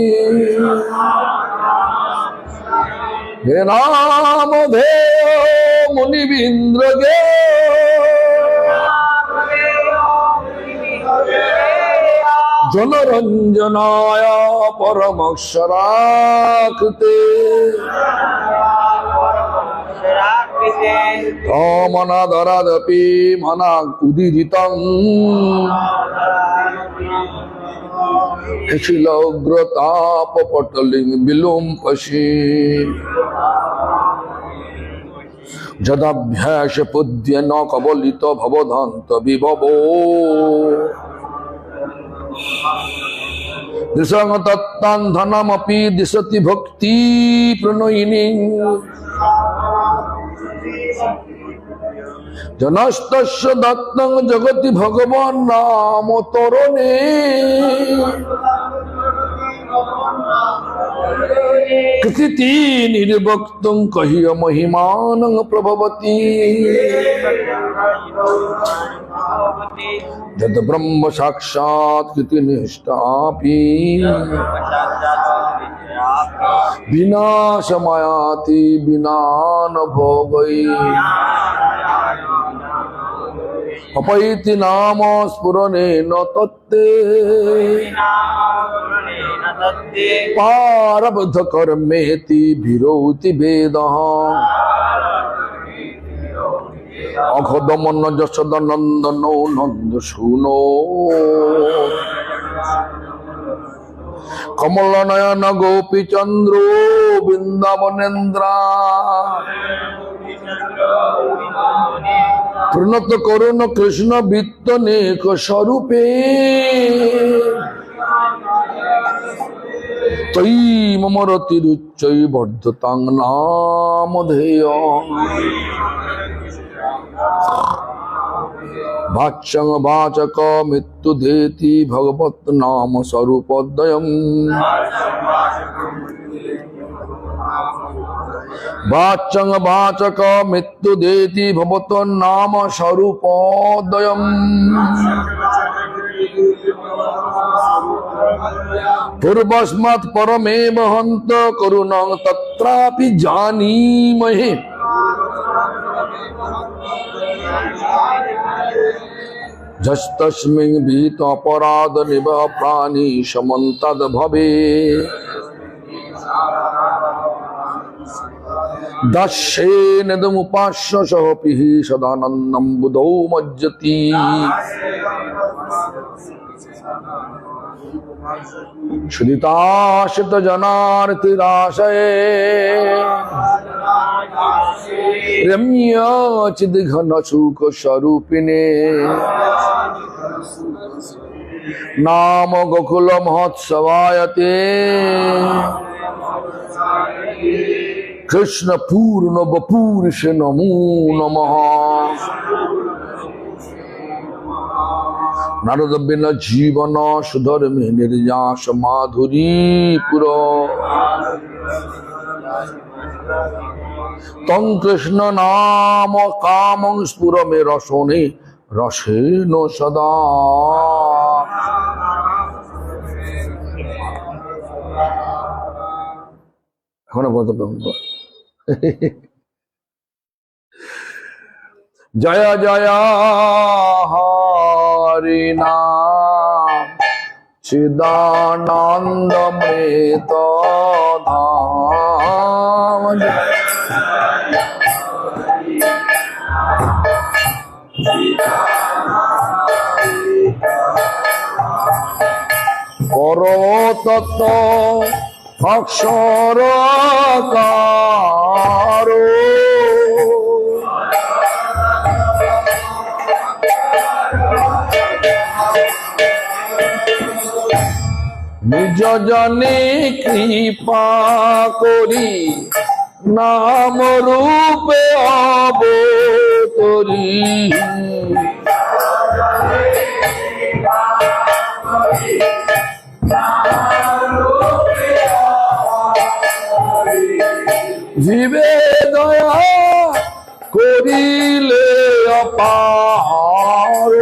S1: हे नामधेयो मुनिविन्द्रगे जनरंजनाय परमक्षराकृते मनादरादपि मना उदीरितं शिलौग्रतापपटलिं विलुम्पसि जदाभ्यास पुद्य न कबलित भवदन्त विभवो दिशं तत्तां धनमपि दिशति भक्ति प्रणयिनी जनस्तस्य दत्तं जगति भगवान् नाम तोरणे कृति निर्भक्तं कह्य महिमानं प्रभवति जद ब्रह्म साक्षात् कृति निष्ठापि विनाशमयाति विना न भोगै अपैति नाम स्फुरनेन तत्ते पारब्ध कर्मेति विरोति वेदः अघदमन जशदनन्दनो नन्दसूनो कमलनयन गोपीचन्द्रो वृन्दावनेन्द्रा प्रणत करुण कृष्ण वित्तनेक स्वरूपे তৈ মম রতিরুচ্চৈ বর্ধতাং নামধেয় ভাচ্যং বাচক মৃত্যু দেতি ভগবত নাম স্বরূপোদয়ম ভাচ্যং বাচক মৃত্যু দেতি ভগবত নাম স্বরূপোদয়ম পূর্বস্মাৎ পরমেব হন্ত করুণং তত্রাপি জানীমহে যস্তস্মিং বিহিত অপরাধ নিবহ প্রাণী সমন্তদ ভবে দশ্যেনদমুপাস্য সহপিঃ সদানন্দম বুধৌ মজ্জতি সুদিতাশিত জনার্তিরাশয়ে রম্য চিদ্ঘন সুখ স্বরূপিণে নাম গোকুল মহোৎসবায়তে কৃষ্ণ পূর্ণ বপুরুষে নমো নমঃ নারদবিন জীবন সুধর্মে নির্যাস মাধুরী পুর তং কৃষ্ণ নাম কামং স্ফুরমে রসনে রসেন সদা এখন বলতে জয় জয় হরি নাম চিদানন্দমৃত ধাম পরতত্ত্ব অক্ষরকার নিজ জনে কৃপা করি নাম রূপে অবতরি জীবে দয়া করিলে অপার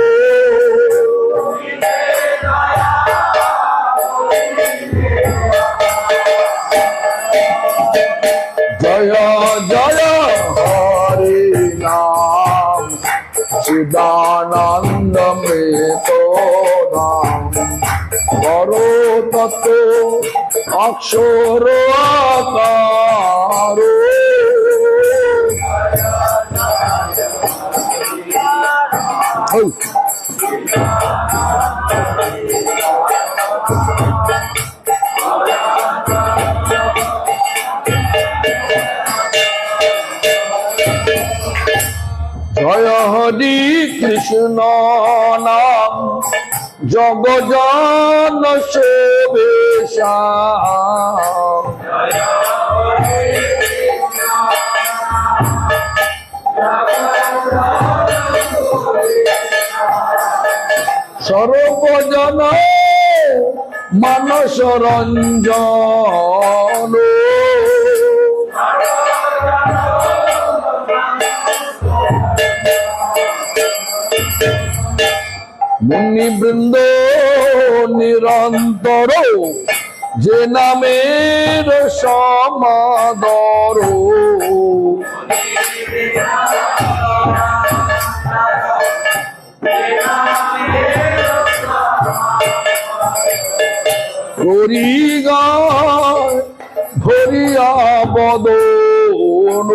S1: জয় জয় হরি নাম চিদানন্দমৃত ধাম পরতত্ত্ব অক্ষর আকার জয় হরি কৃষ্ণ নাম জগজন সেবেশা সর্বজন মানস রঞ্জন মুনিবৃন্দ নিরন্তর যে নামের সমাদর করি গায় ভরিয়া বদন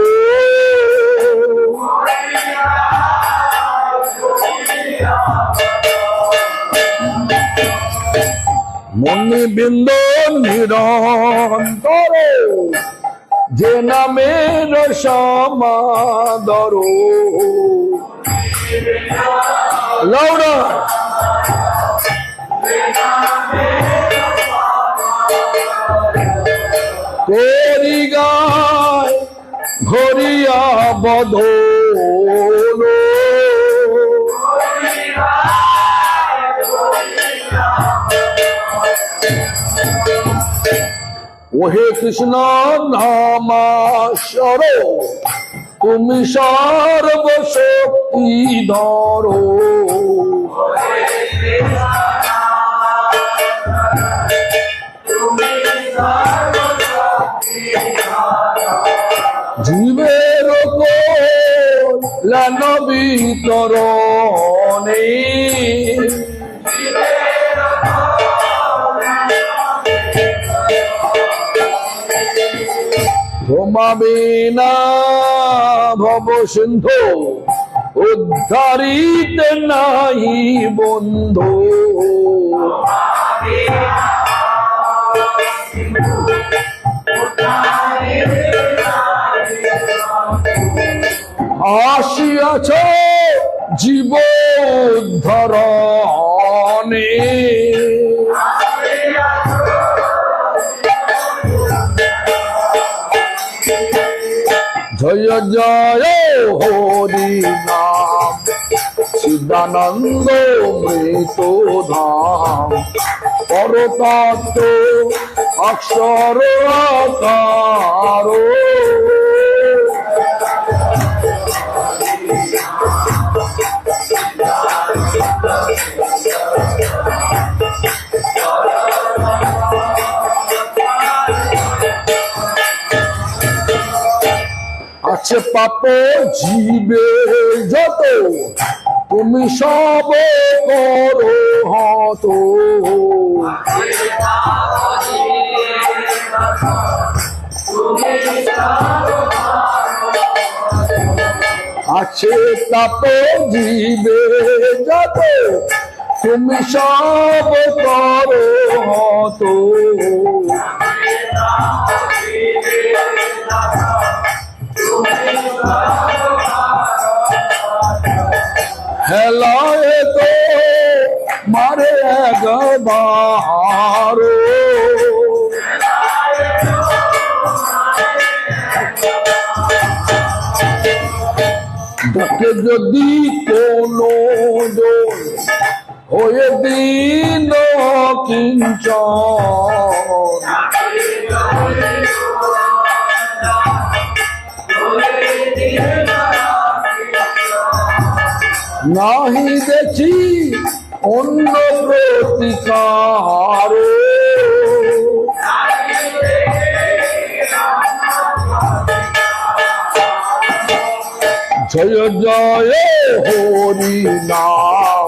S1: মুনিবৃন্দ নিরন্তর যে নামের সমাদর লাউডা যায় ভরিয়া বদন ওহে কৃষ্ণ নামাশ্বর তুমি সর্বশক্তি ধরো জীবের কল্যাণ বিতরণে তোমা বিনা ভব সিন্ধু উদ্ধারিতে নাই বন্ধু আসিয়াছ জীব উদ্ধরণে জয় জয় হরি নাম চিদানন্দ মৃত ধাম পরতত্ত্ব অক্ষর আকার আছে পাপ জীবে যত তুমি সব করো হত আছে তাপ জীবে যত তুমি সব করো হত হেলায় তো মারে একবার ডাকে যদি কোনো জন হয়ে দিন কিঞ্চন নাহি দেখি অন্য প্রতিকার জয় জয় হরি নাম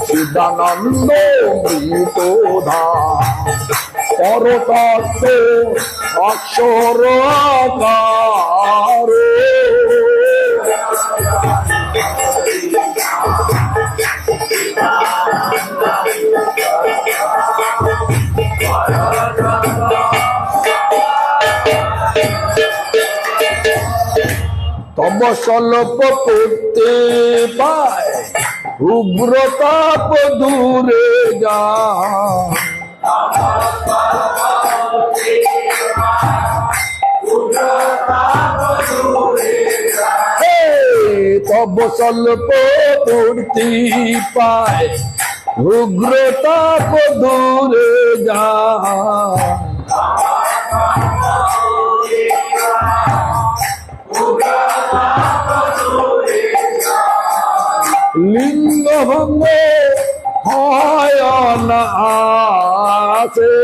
S1: চিদানন্দ মৃত ধাম পরতত্ত্ব অক্ষর আকার তব স্বল্প করতে পায় উগ্রতাপ দূরে যা তব স্বল্প পূর্তি পায় উগ্রতাপ দূরে যা লিঙ্গ ভঙ্গ হয় না আসে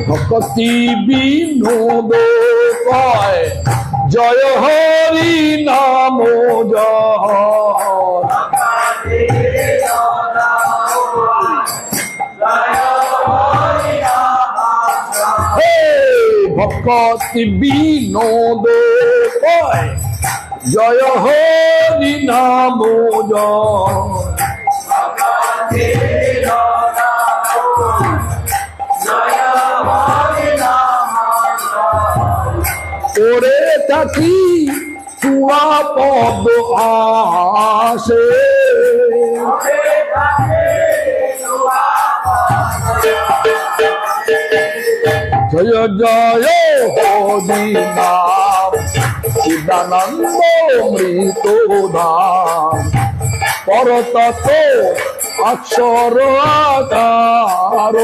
S1: ভক্তি বিনোদ কয় জয় হরি নাম ভক্তি বিনোদ কয় জয় হরি নাম ওরে থাকি তুয়া পদ আসে জয় জয় হরি নাম চিদানন্দ মৃত ধাম পরতত্ত্ব অক্ষর আকার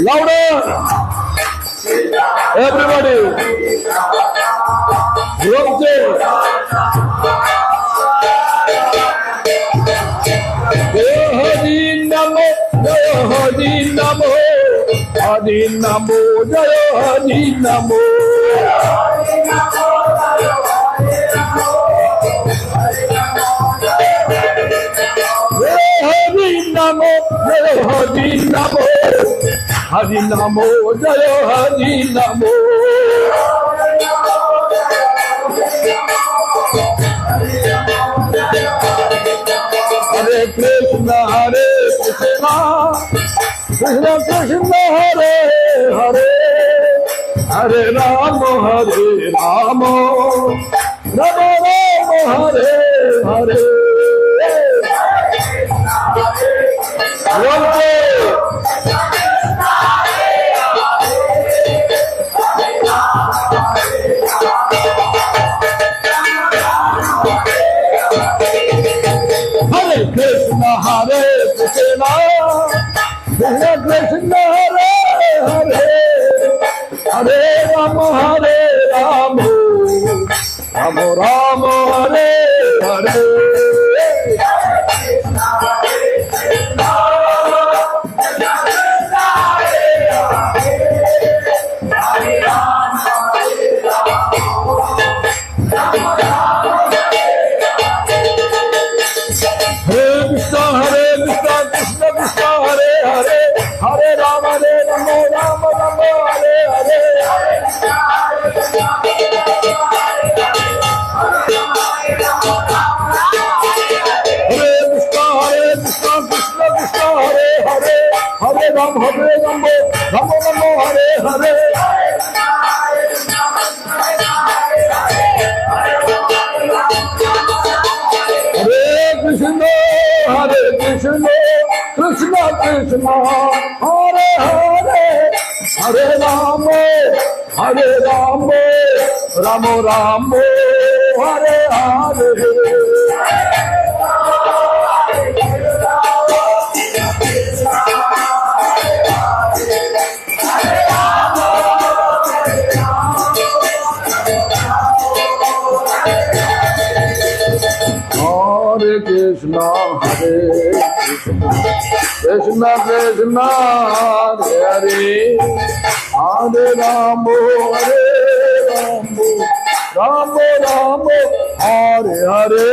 S1: louder everybody Jai Hari Namo Jai Hari Namo Hari Namo Jai Hari Namo Hari Namo Jai Hari Namo Hari Namo Jai Hari Namo Hare Krishna Hare Krishna Krishna Krishna Hare Hare Hare Rama Hare Rama Rama Rama Hare Hare Hare Krishna Hare Krishna Krishna Krishna Hare Hare Hare Rama Hare Rama Rama Rama Hare Hare Hare Rama Rama Rama Hare Hare Hare Krishna Krishna Krishna Hare Hare Hare Rama Rama Rama Hare Hare Hare Krishna Krishna Krishna Hare Hare Hare Rama Rama Rama Hare Hare Hare Krishna Hare Krishna Krishna Krishna Hare Hare Hare Rama Rama Rama Hare Hare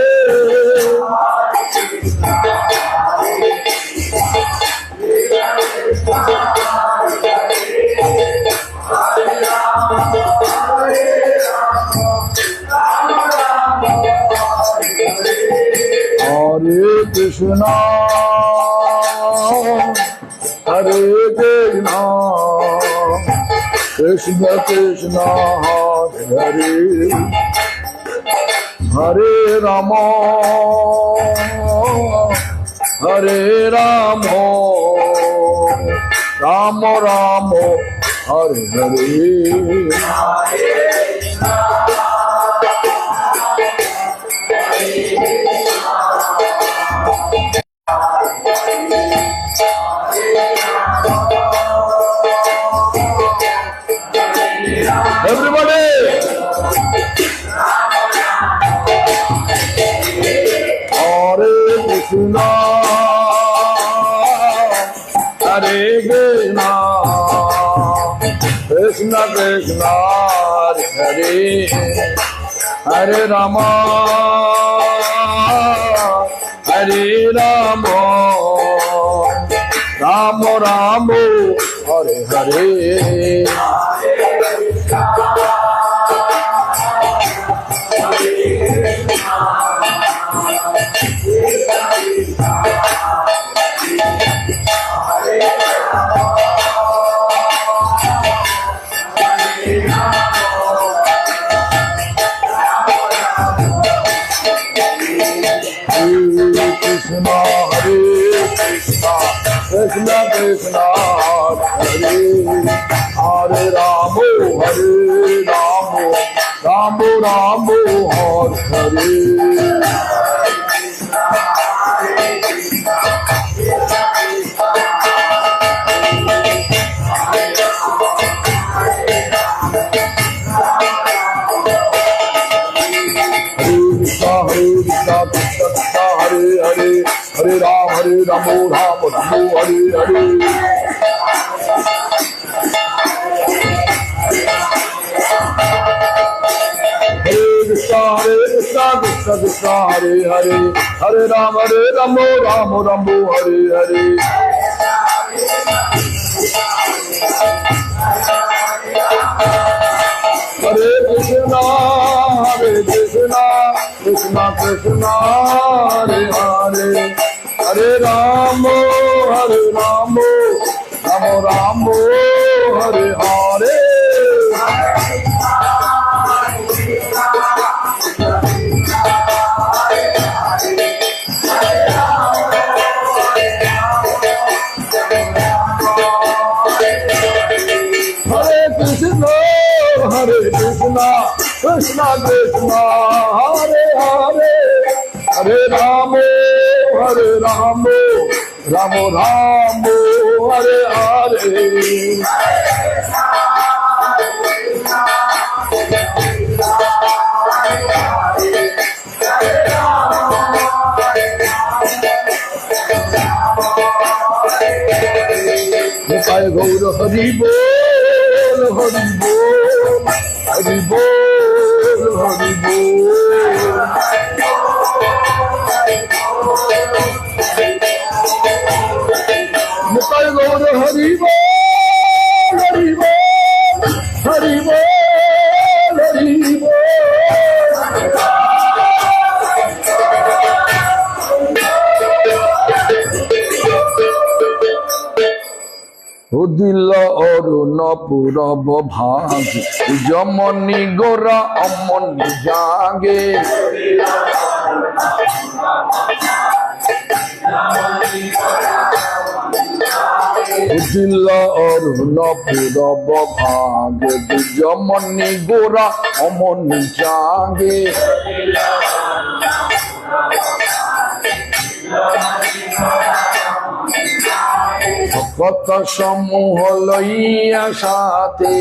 S1: Hare Krishna Hare Krishna Krishna Krishna Hare Hare Hare Rama Hare Rama Rama Rama Hare Hare Everybody! Hare Krishna, Hare Krishna, Krishna Krishna, Hare Hare Rama, Hare Rama, Rama Rama, Hare Hare. Krishna, Hare Krishna. Krishna Krishna Hare Hare Ramo Hare Ramo Ramo Ramo Hare Hare Hare Hare Ramo Ramo Ramo Hare Hare Krishna Krishna Krishna Hare Hare Hare Ramo Ramo Ramo Hare Hare Hare Krishna Krishna Krishna Hare Hare Hare Ramo Ramo Ramo Hare Hare Krishna Krishna Hare Hare Hare Ramo Ramo Ramo Hare Hare Nitai Gaur Hari Bol Hari Bol Hari Bol Hari Bol Nitai Gaur Hari Bol Hari Bol Hari Bol Hari Bol দিল অরুণ পুরব ভাগ যমনি গোরা অমনি জাগে দিল অরুণ পুরব ভাগ যমনি গোরা অমনি জাগে কত সমূহ লইয়া সাথে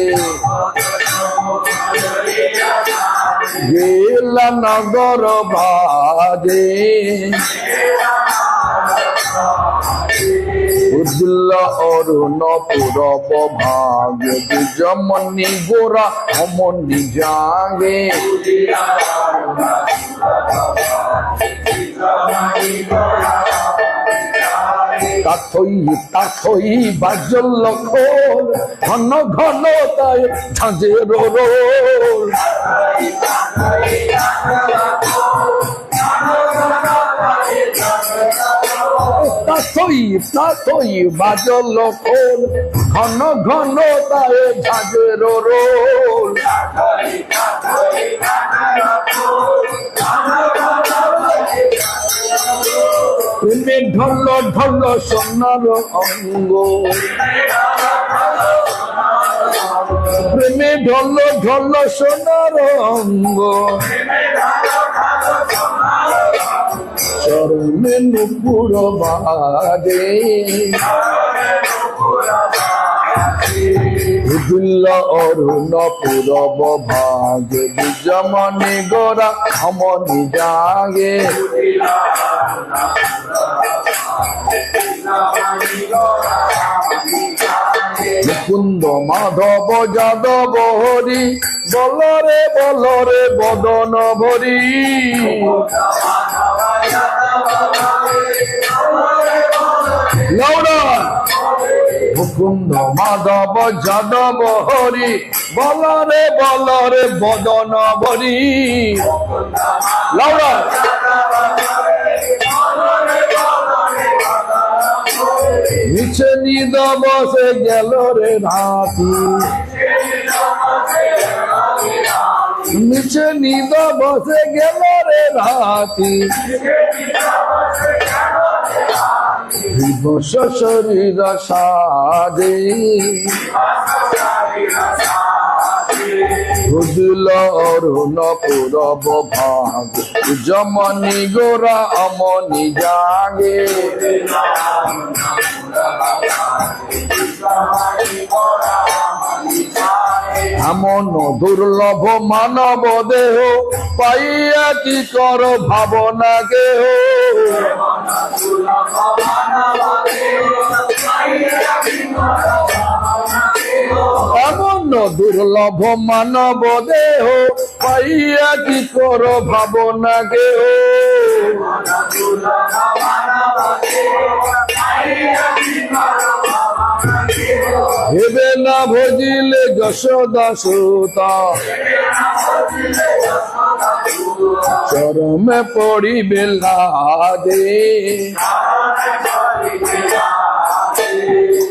S1: গেলা নগর বাজে উদ্দিল অরুণ পুরব ভাগ যমনি গোরা অমনি জাগে তাথই বাজল খোল ঘন ঘন তাই ঝাঁঝের রোল তাথই বাজল খোল ঘন ঘন তাই ঝাঁঝের রোল প্রেমে ঢল ঢল সোনার অঙ্গ প্রেমে ঢল ঢল সোনার অঙ্গ চরণে নুপুর বাজে দিল অরুণ পুরব ভাগ যমনি গোরা অমনি জাগে মুকুন্দ মাধব যাদব হরি বলরে বলরে বদন ভরি মুকুন্দ মাধব যাদব হরি বলরে বলরে বদন ভরি লাউড়া নিচে নিদ বসে গেল রে রাতি নিচে নিদ বসে গেল রে রাতি দিবস শরীর সাজে বুঝল অরুণ পুরব ভাগ জমনি গোরা অমনি জাগে এমন দুর্লভ মানব দেহ পাইয়া কি কর ভাবনা গেহ এমন দুর্লভ মানব দেহ পাইয়া কি কর ভাবনা গেহ হেবে না ভজিলে যশোদা সুতা চরমে পড়িবে লাদে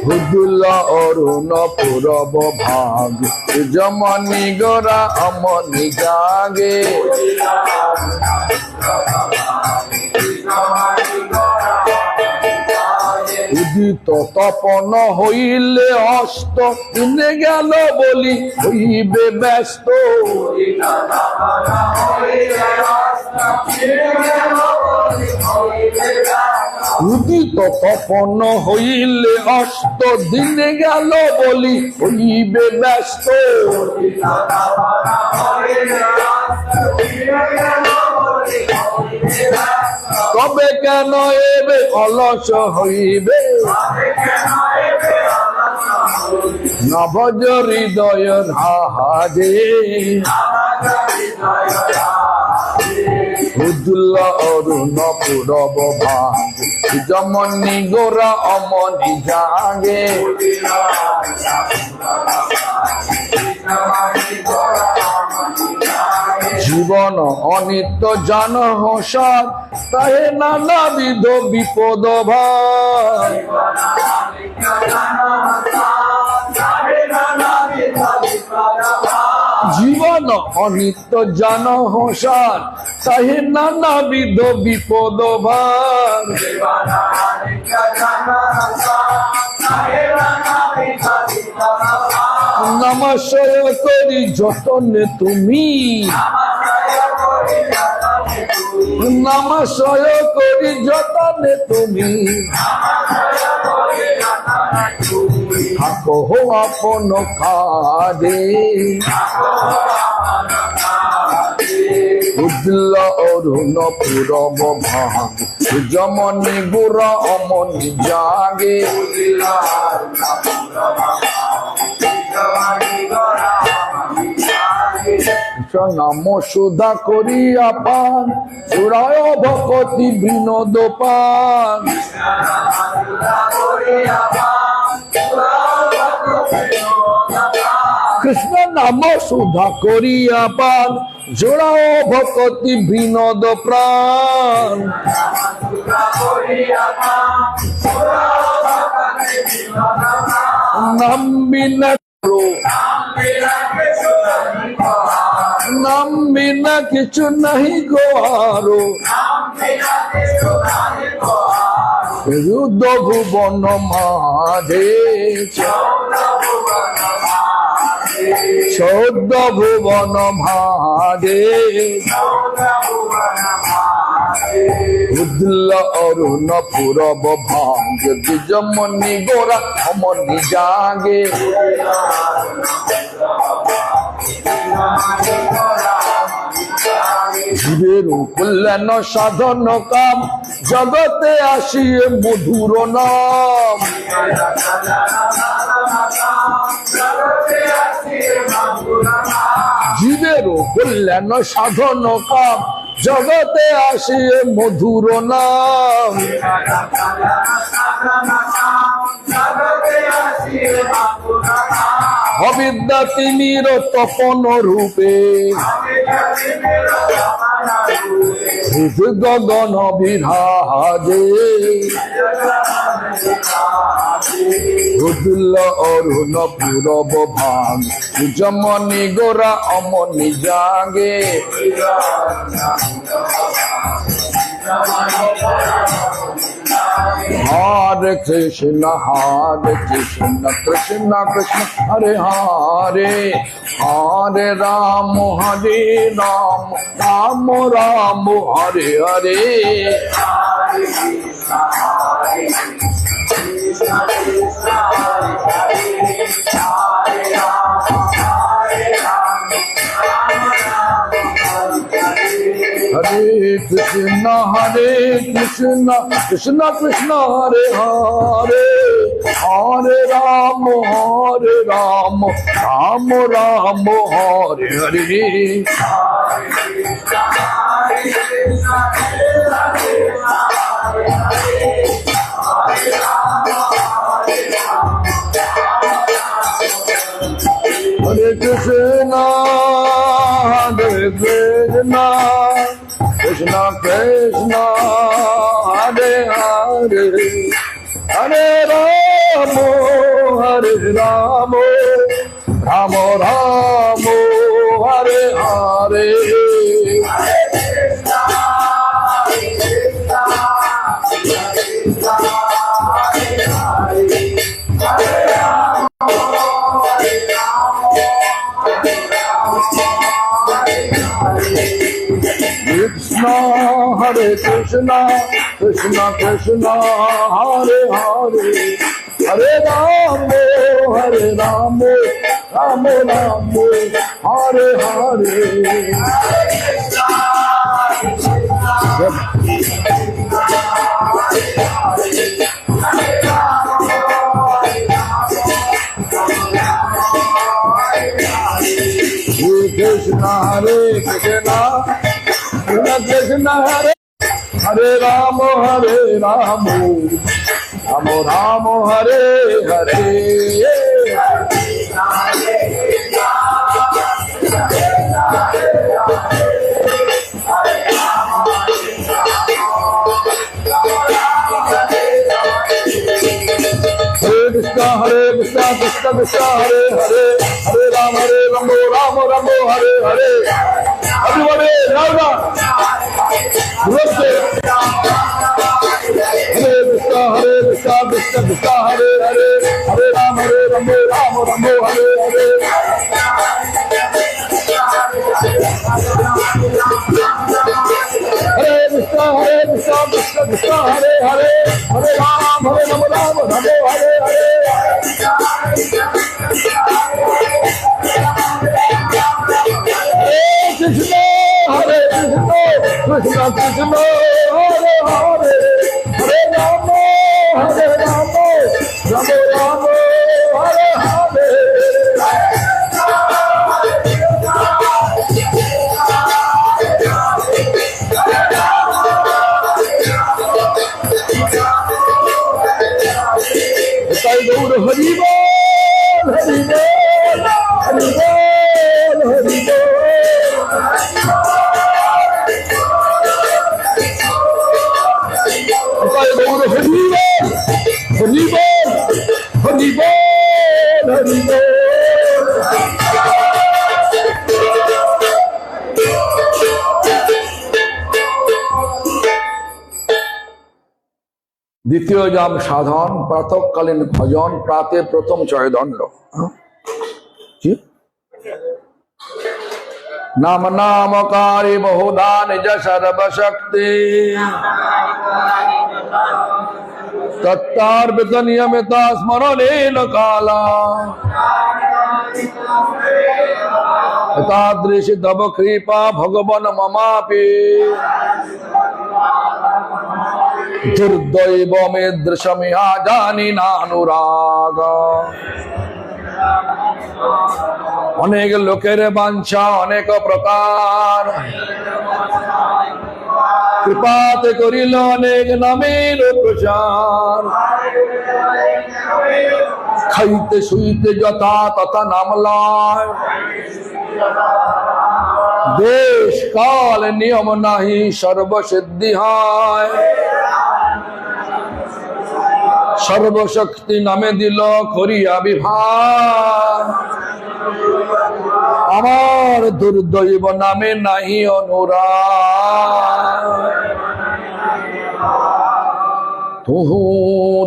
S1: বুঝল অরুণ পুরব ভাগ জমনি গোরা অমনি জাগে উদিত তপন হইলে হস্ত ইনে গেল বলি হইবে ব্যস্ত উদিত তপন হইলে হস্ত দিনে গেল বলি হইবে ব্যস্ত তবে কেন এবে অলস হইবে নবজ হৃদয় হাজে বুঝল অরুণ পুরব ভাগ জমনি গোরা অমনি জাগে জীবন অনিত্য জান হসার তাহে নানাবিধ বিপদ ভাই জীবন অনিত্য জান হসার তাহে নানাবিধ বিপদ ভার নমস্কার করি যতনে তুমি নমস্কার করি যতনে তুমি থাকো আপন কাজে বুঝল অরুণ পুরব ভাগ জমনি গোরা অমনি জাগে নাম সুধা করিয়া পান চূড়ায় ভকতি বিনোদ পান কৃষ্ণ নাম সুধা করিয়া পান জোড়াও ভকতি বিনোদ প্রাণ নাম বিনা নাম বিনা কিছু নাহি গোয়ারো রুদ্র ভুবন মাঝে চৌদ্দ ভুবন ভাগে বুঝল অরুণ পুরব ভাগ দ্বিজমনি গোরা অমনি জাগে জীবের কল্যাণ সাধন কাম জগতে আসিয়ে মধুর নাম জীবের কল্যাণ সাধন কাম জগতে আসিয়ে মধুর নাম অবিদ্যা তিমির তপন রূপে গগন বিরাজে বুঝল অরুণ পুরব ভাগ জমনি গোরা অমনি জাগে Hare Krishna Krishna Krishna Hare Hare, Hare Ram Ram Ram Hare Hare. Krishna Krishna Hare Hare, Hare Ram Hare Krishna Krishna Krishna Hare Hare, Hare Ram Ram Ram Hare Hare. Hare Krishna Krishna Krishna Hare Hare, Hare Ram Ram Ram Hare Hare. Krishna Hare Krishna Krishna Krishna Hare Hare, Hare Ram Ram Hare Hare. Krishna Hare Krishna Krishna Krishna Hare Ram Ram Ram Hare Hare. Krishna Krishna Krishna Hare Hare, Hare Ram Ram Hare Hare. Everybody, louder. Hare Krishna Krishna Krishna Hare Hare, Hare Ram Ram Hare Hare. Hare Krishna Krishna Krishna Hare Hare, Hare Ram Ram Hare Hare. Krishna Hare Krishna Krishna Hare Hare, Hare Ram Ram Hare Hare. Hari Bol, Hari Bol, Hari Bol, Hari Bol. Hari Bol, Hari Bol, Hari Bol, Hari Bol. দ্বিতীয় জাম সাধন, প্রাতঃকালীন ভজন, প্রাতে প্রথম চয়দণ্ড। কি নাম নামকারী বহুধা নিজ সর্বশক্তি, তত্তার্পিত নিয়মিত স্মরণেন কালা, এতাদৃশী তব কৃপা ভগবান মমাপি, দুর্দৈব মে দৃশমিহা জানি নানুরাগ। অনেক লোকের বাঞ্ছা অনেক প্রকার, কৃপাতে করিল অনেক নামের প্রচার। খাইতে শুইতে যথা তথা নাম লয়, দেশ কাল নিয়ম নাহি সর্বসিদ্ধি হয়। সর্বশক্তি নামে দিল করিয়া বিভাগ, আমার দুর্দৈব নামে নাহি অনুরাগ। তুহু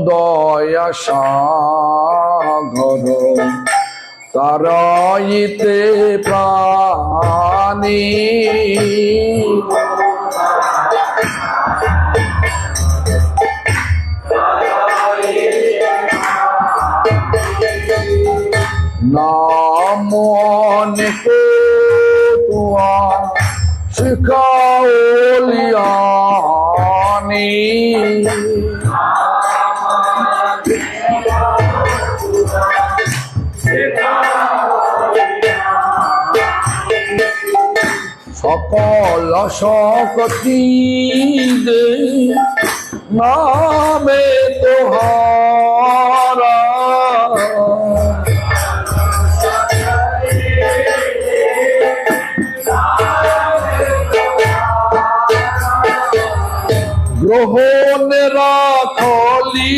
S1: দয়া সাগর তারাইতে প্রাণী নাম অনেকে তোয়া শিখাওলিয়ানি সকল শক্তি দে নামে তোহারা গ্রহণ রাখলি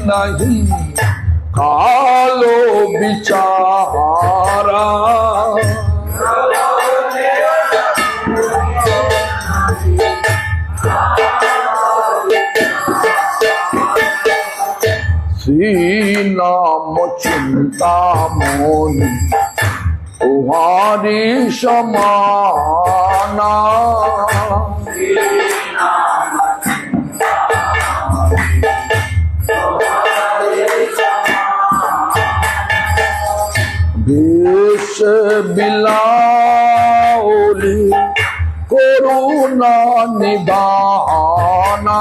S1: নাহি কালো বিচারা শ্রী নাম চিন্তামণি তুহারি সমানা বিষ বিলাওলি করুণা নিদানা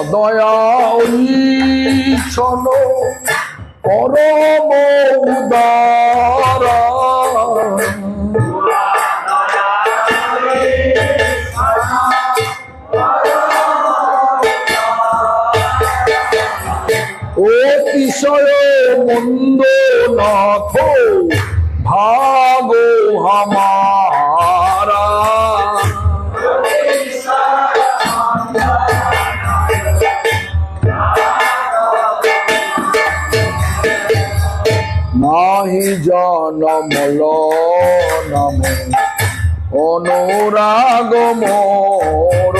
S1: দয়ালি ছন পরম উদারা অতিশয় মন্দ নাথ ভাগো হামারা নাহি জনমল নাম অনুরাগ মোর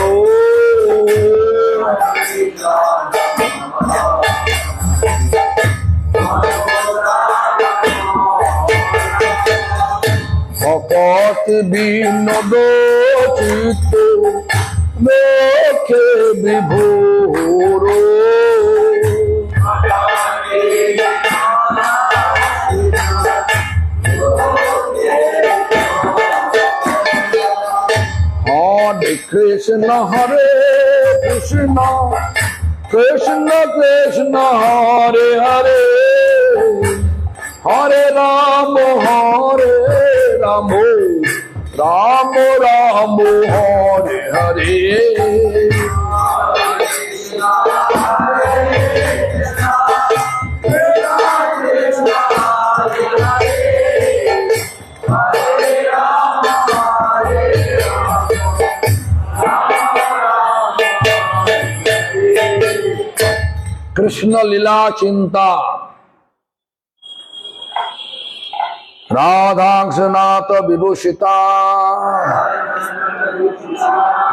S1: ভকত বিনোদ চিত্ত দেখে বিভোর হরে কৃষ্ণ হরে কৃষ্ণ কৃষ্ণ কৃষ্ণ হরে হরে হরে রাম রাম রাম রাম হরে হরে কৃষ্ণ লীলা চিন্তা রাধাংশনাথ বিভূষিতা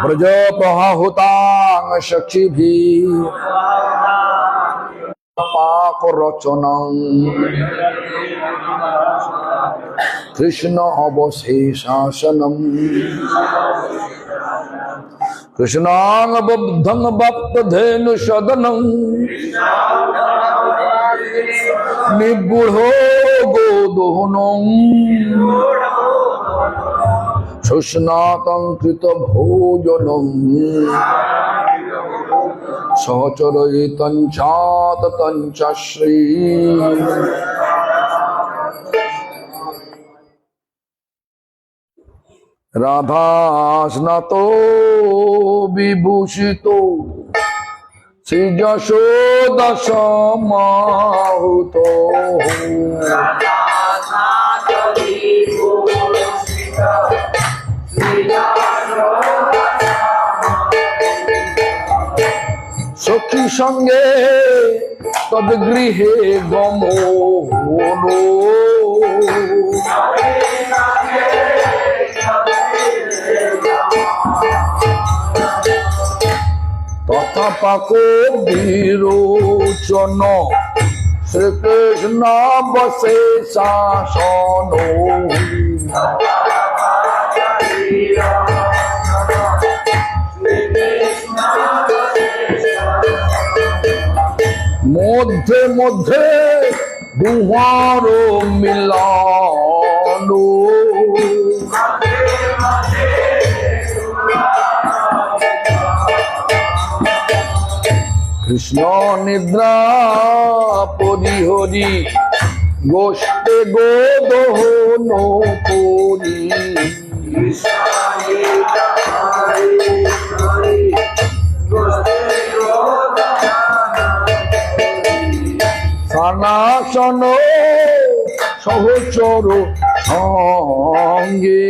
S1: ব্রজ প্রহুতাং সখীভি পাক রচনং কৃষ্ণ অবশেষাসনম কৃষ্ণাং বুদ্ধং ভক্তধেনু সদনং নিগূঢ় গোদোহনং সুস্নাতং কৃত ভোজনং সহচরয়িতং চাততং চ শ্রী রাধা স্নাত বিভূষিত শ্রী যশোদা সমাহুত সখী সঙ্গে তদ্গৃহে গমন তথা পাক বিরোচন শ্রীকৃষ্ণ বসে শাসন মধ্যে মধ্যে দুহার মিলন কৃষ্ণ নিদ্রা পরিহরি গোষ্ঠে গোদহন করি সনাতন সহচর সঙ্গে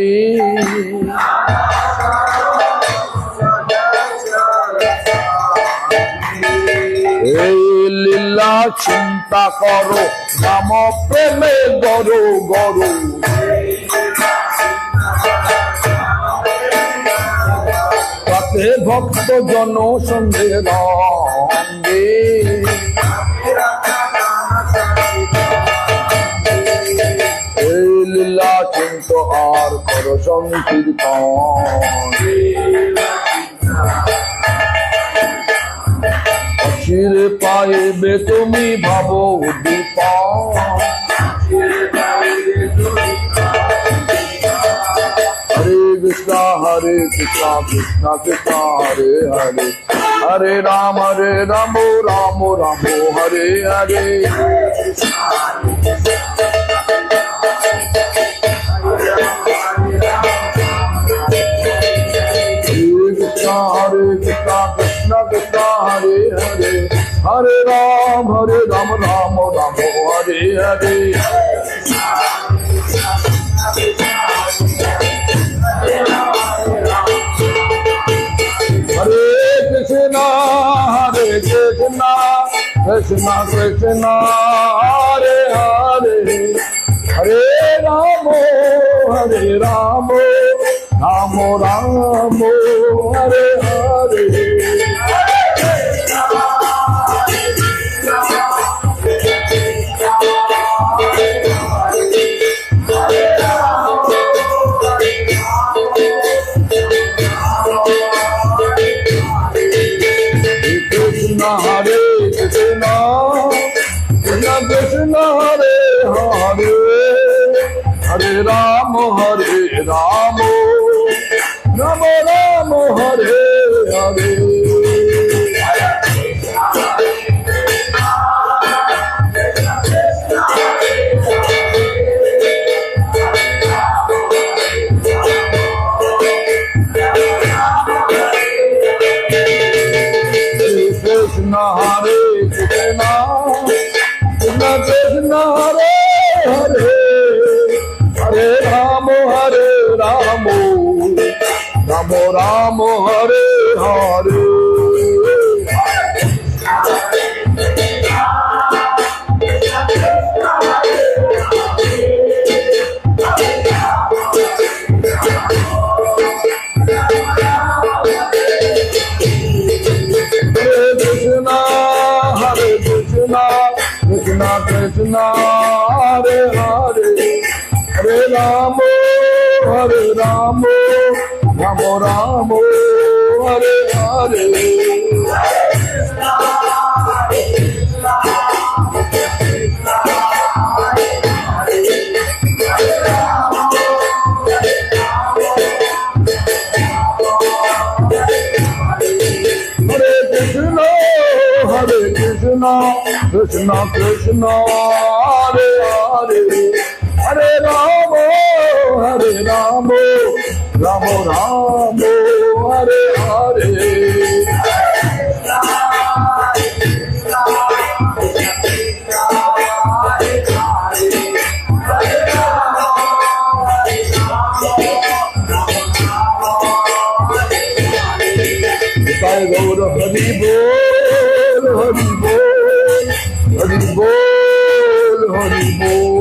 S1: এই লীলা চিন্তা করো রাম প্রেমে গরো গরো তাতে ভক্ত জন সঙ্গে রঙ্গে এই লীলা চিন্ত আর কর সংকীর্তন চিরে পাইবে তুমি ভাবো দীপন হরে Krishna Krishna Krishna Hare Hare Hare Ram Ram Ram Hare Hare Hare Krishna Krishna Krishna Hare Hare Hare Ram Ram Ram Hare Hare Hare Krishna Krishna Krishna Hare Hare Hare Ram Ram Ram Hare Hare Krishna Hare Krishna Krishna Krishna Hare Hare Hare Ram Ram Ram Hare Hare Krishna Hare Krishna Krishna Krishna Hare Hare Hare Ram Ram Ram Hare Hare Krishna Krishna Hare Hare Hare Ram Ram Ram Hare Hare Krishna Krishna Hare Hare Hare Ram Ram Ram Hare Hare Gaur Hari Bol Hari বল, হরি বল, হরি বল।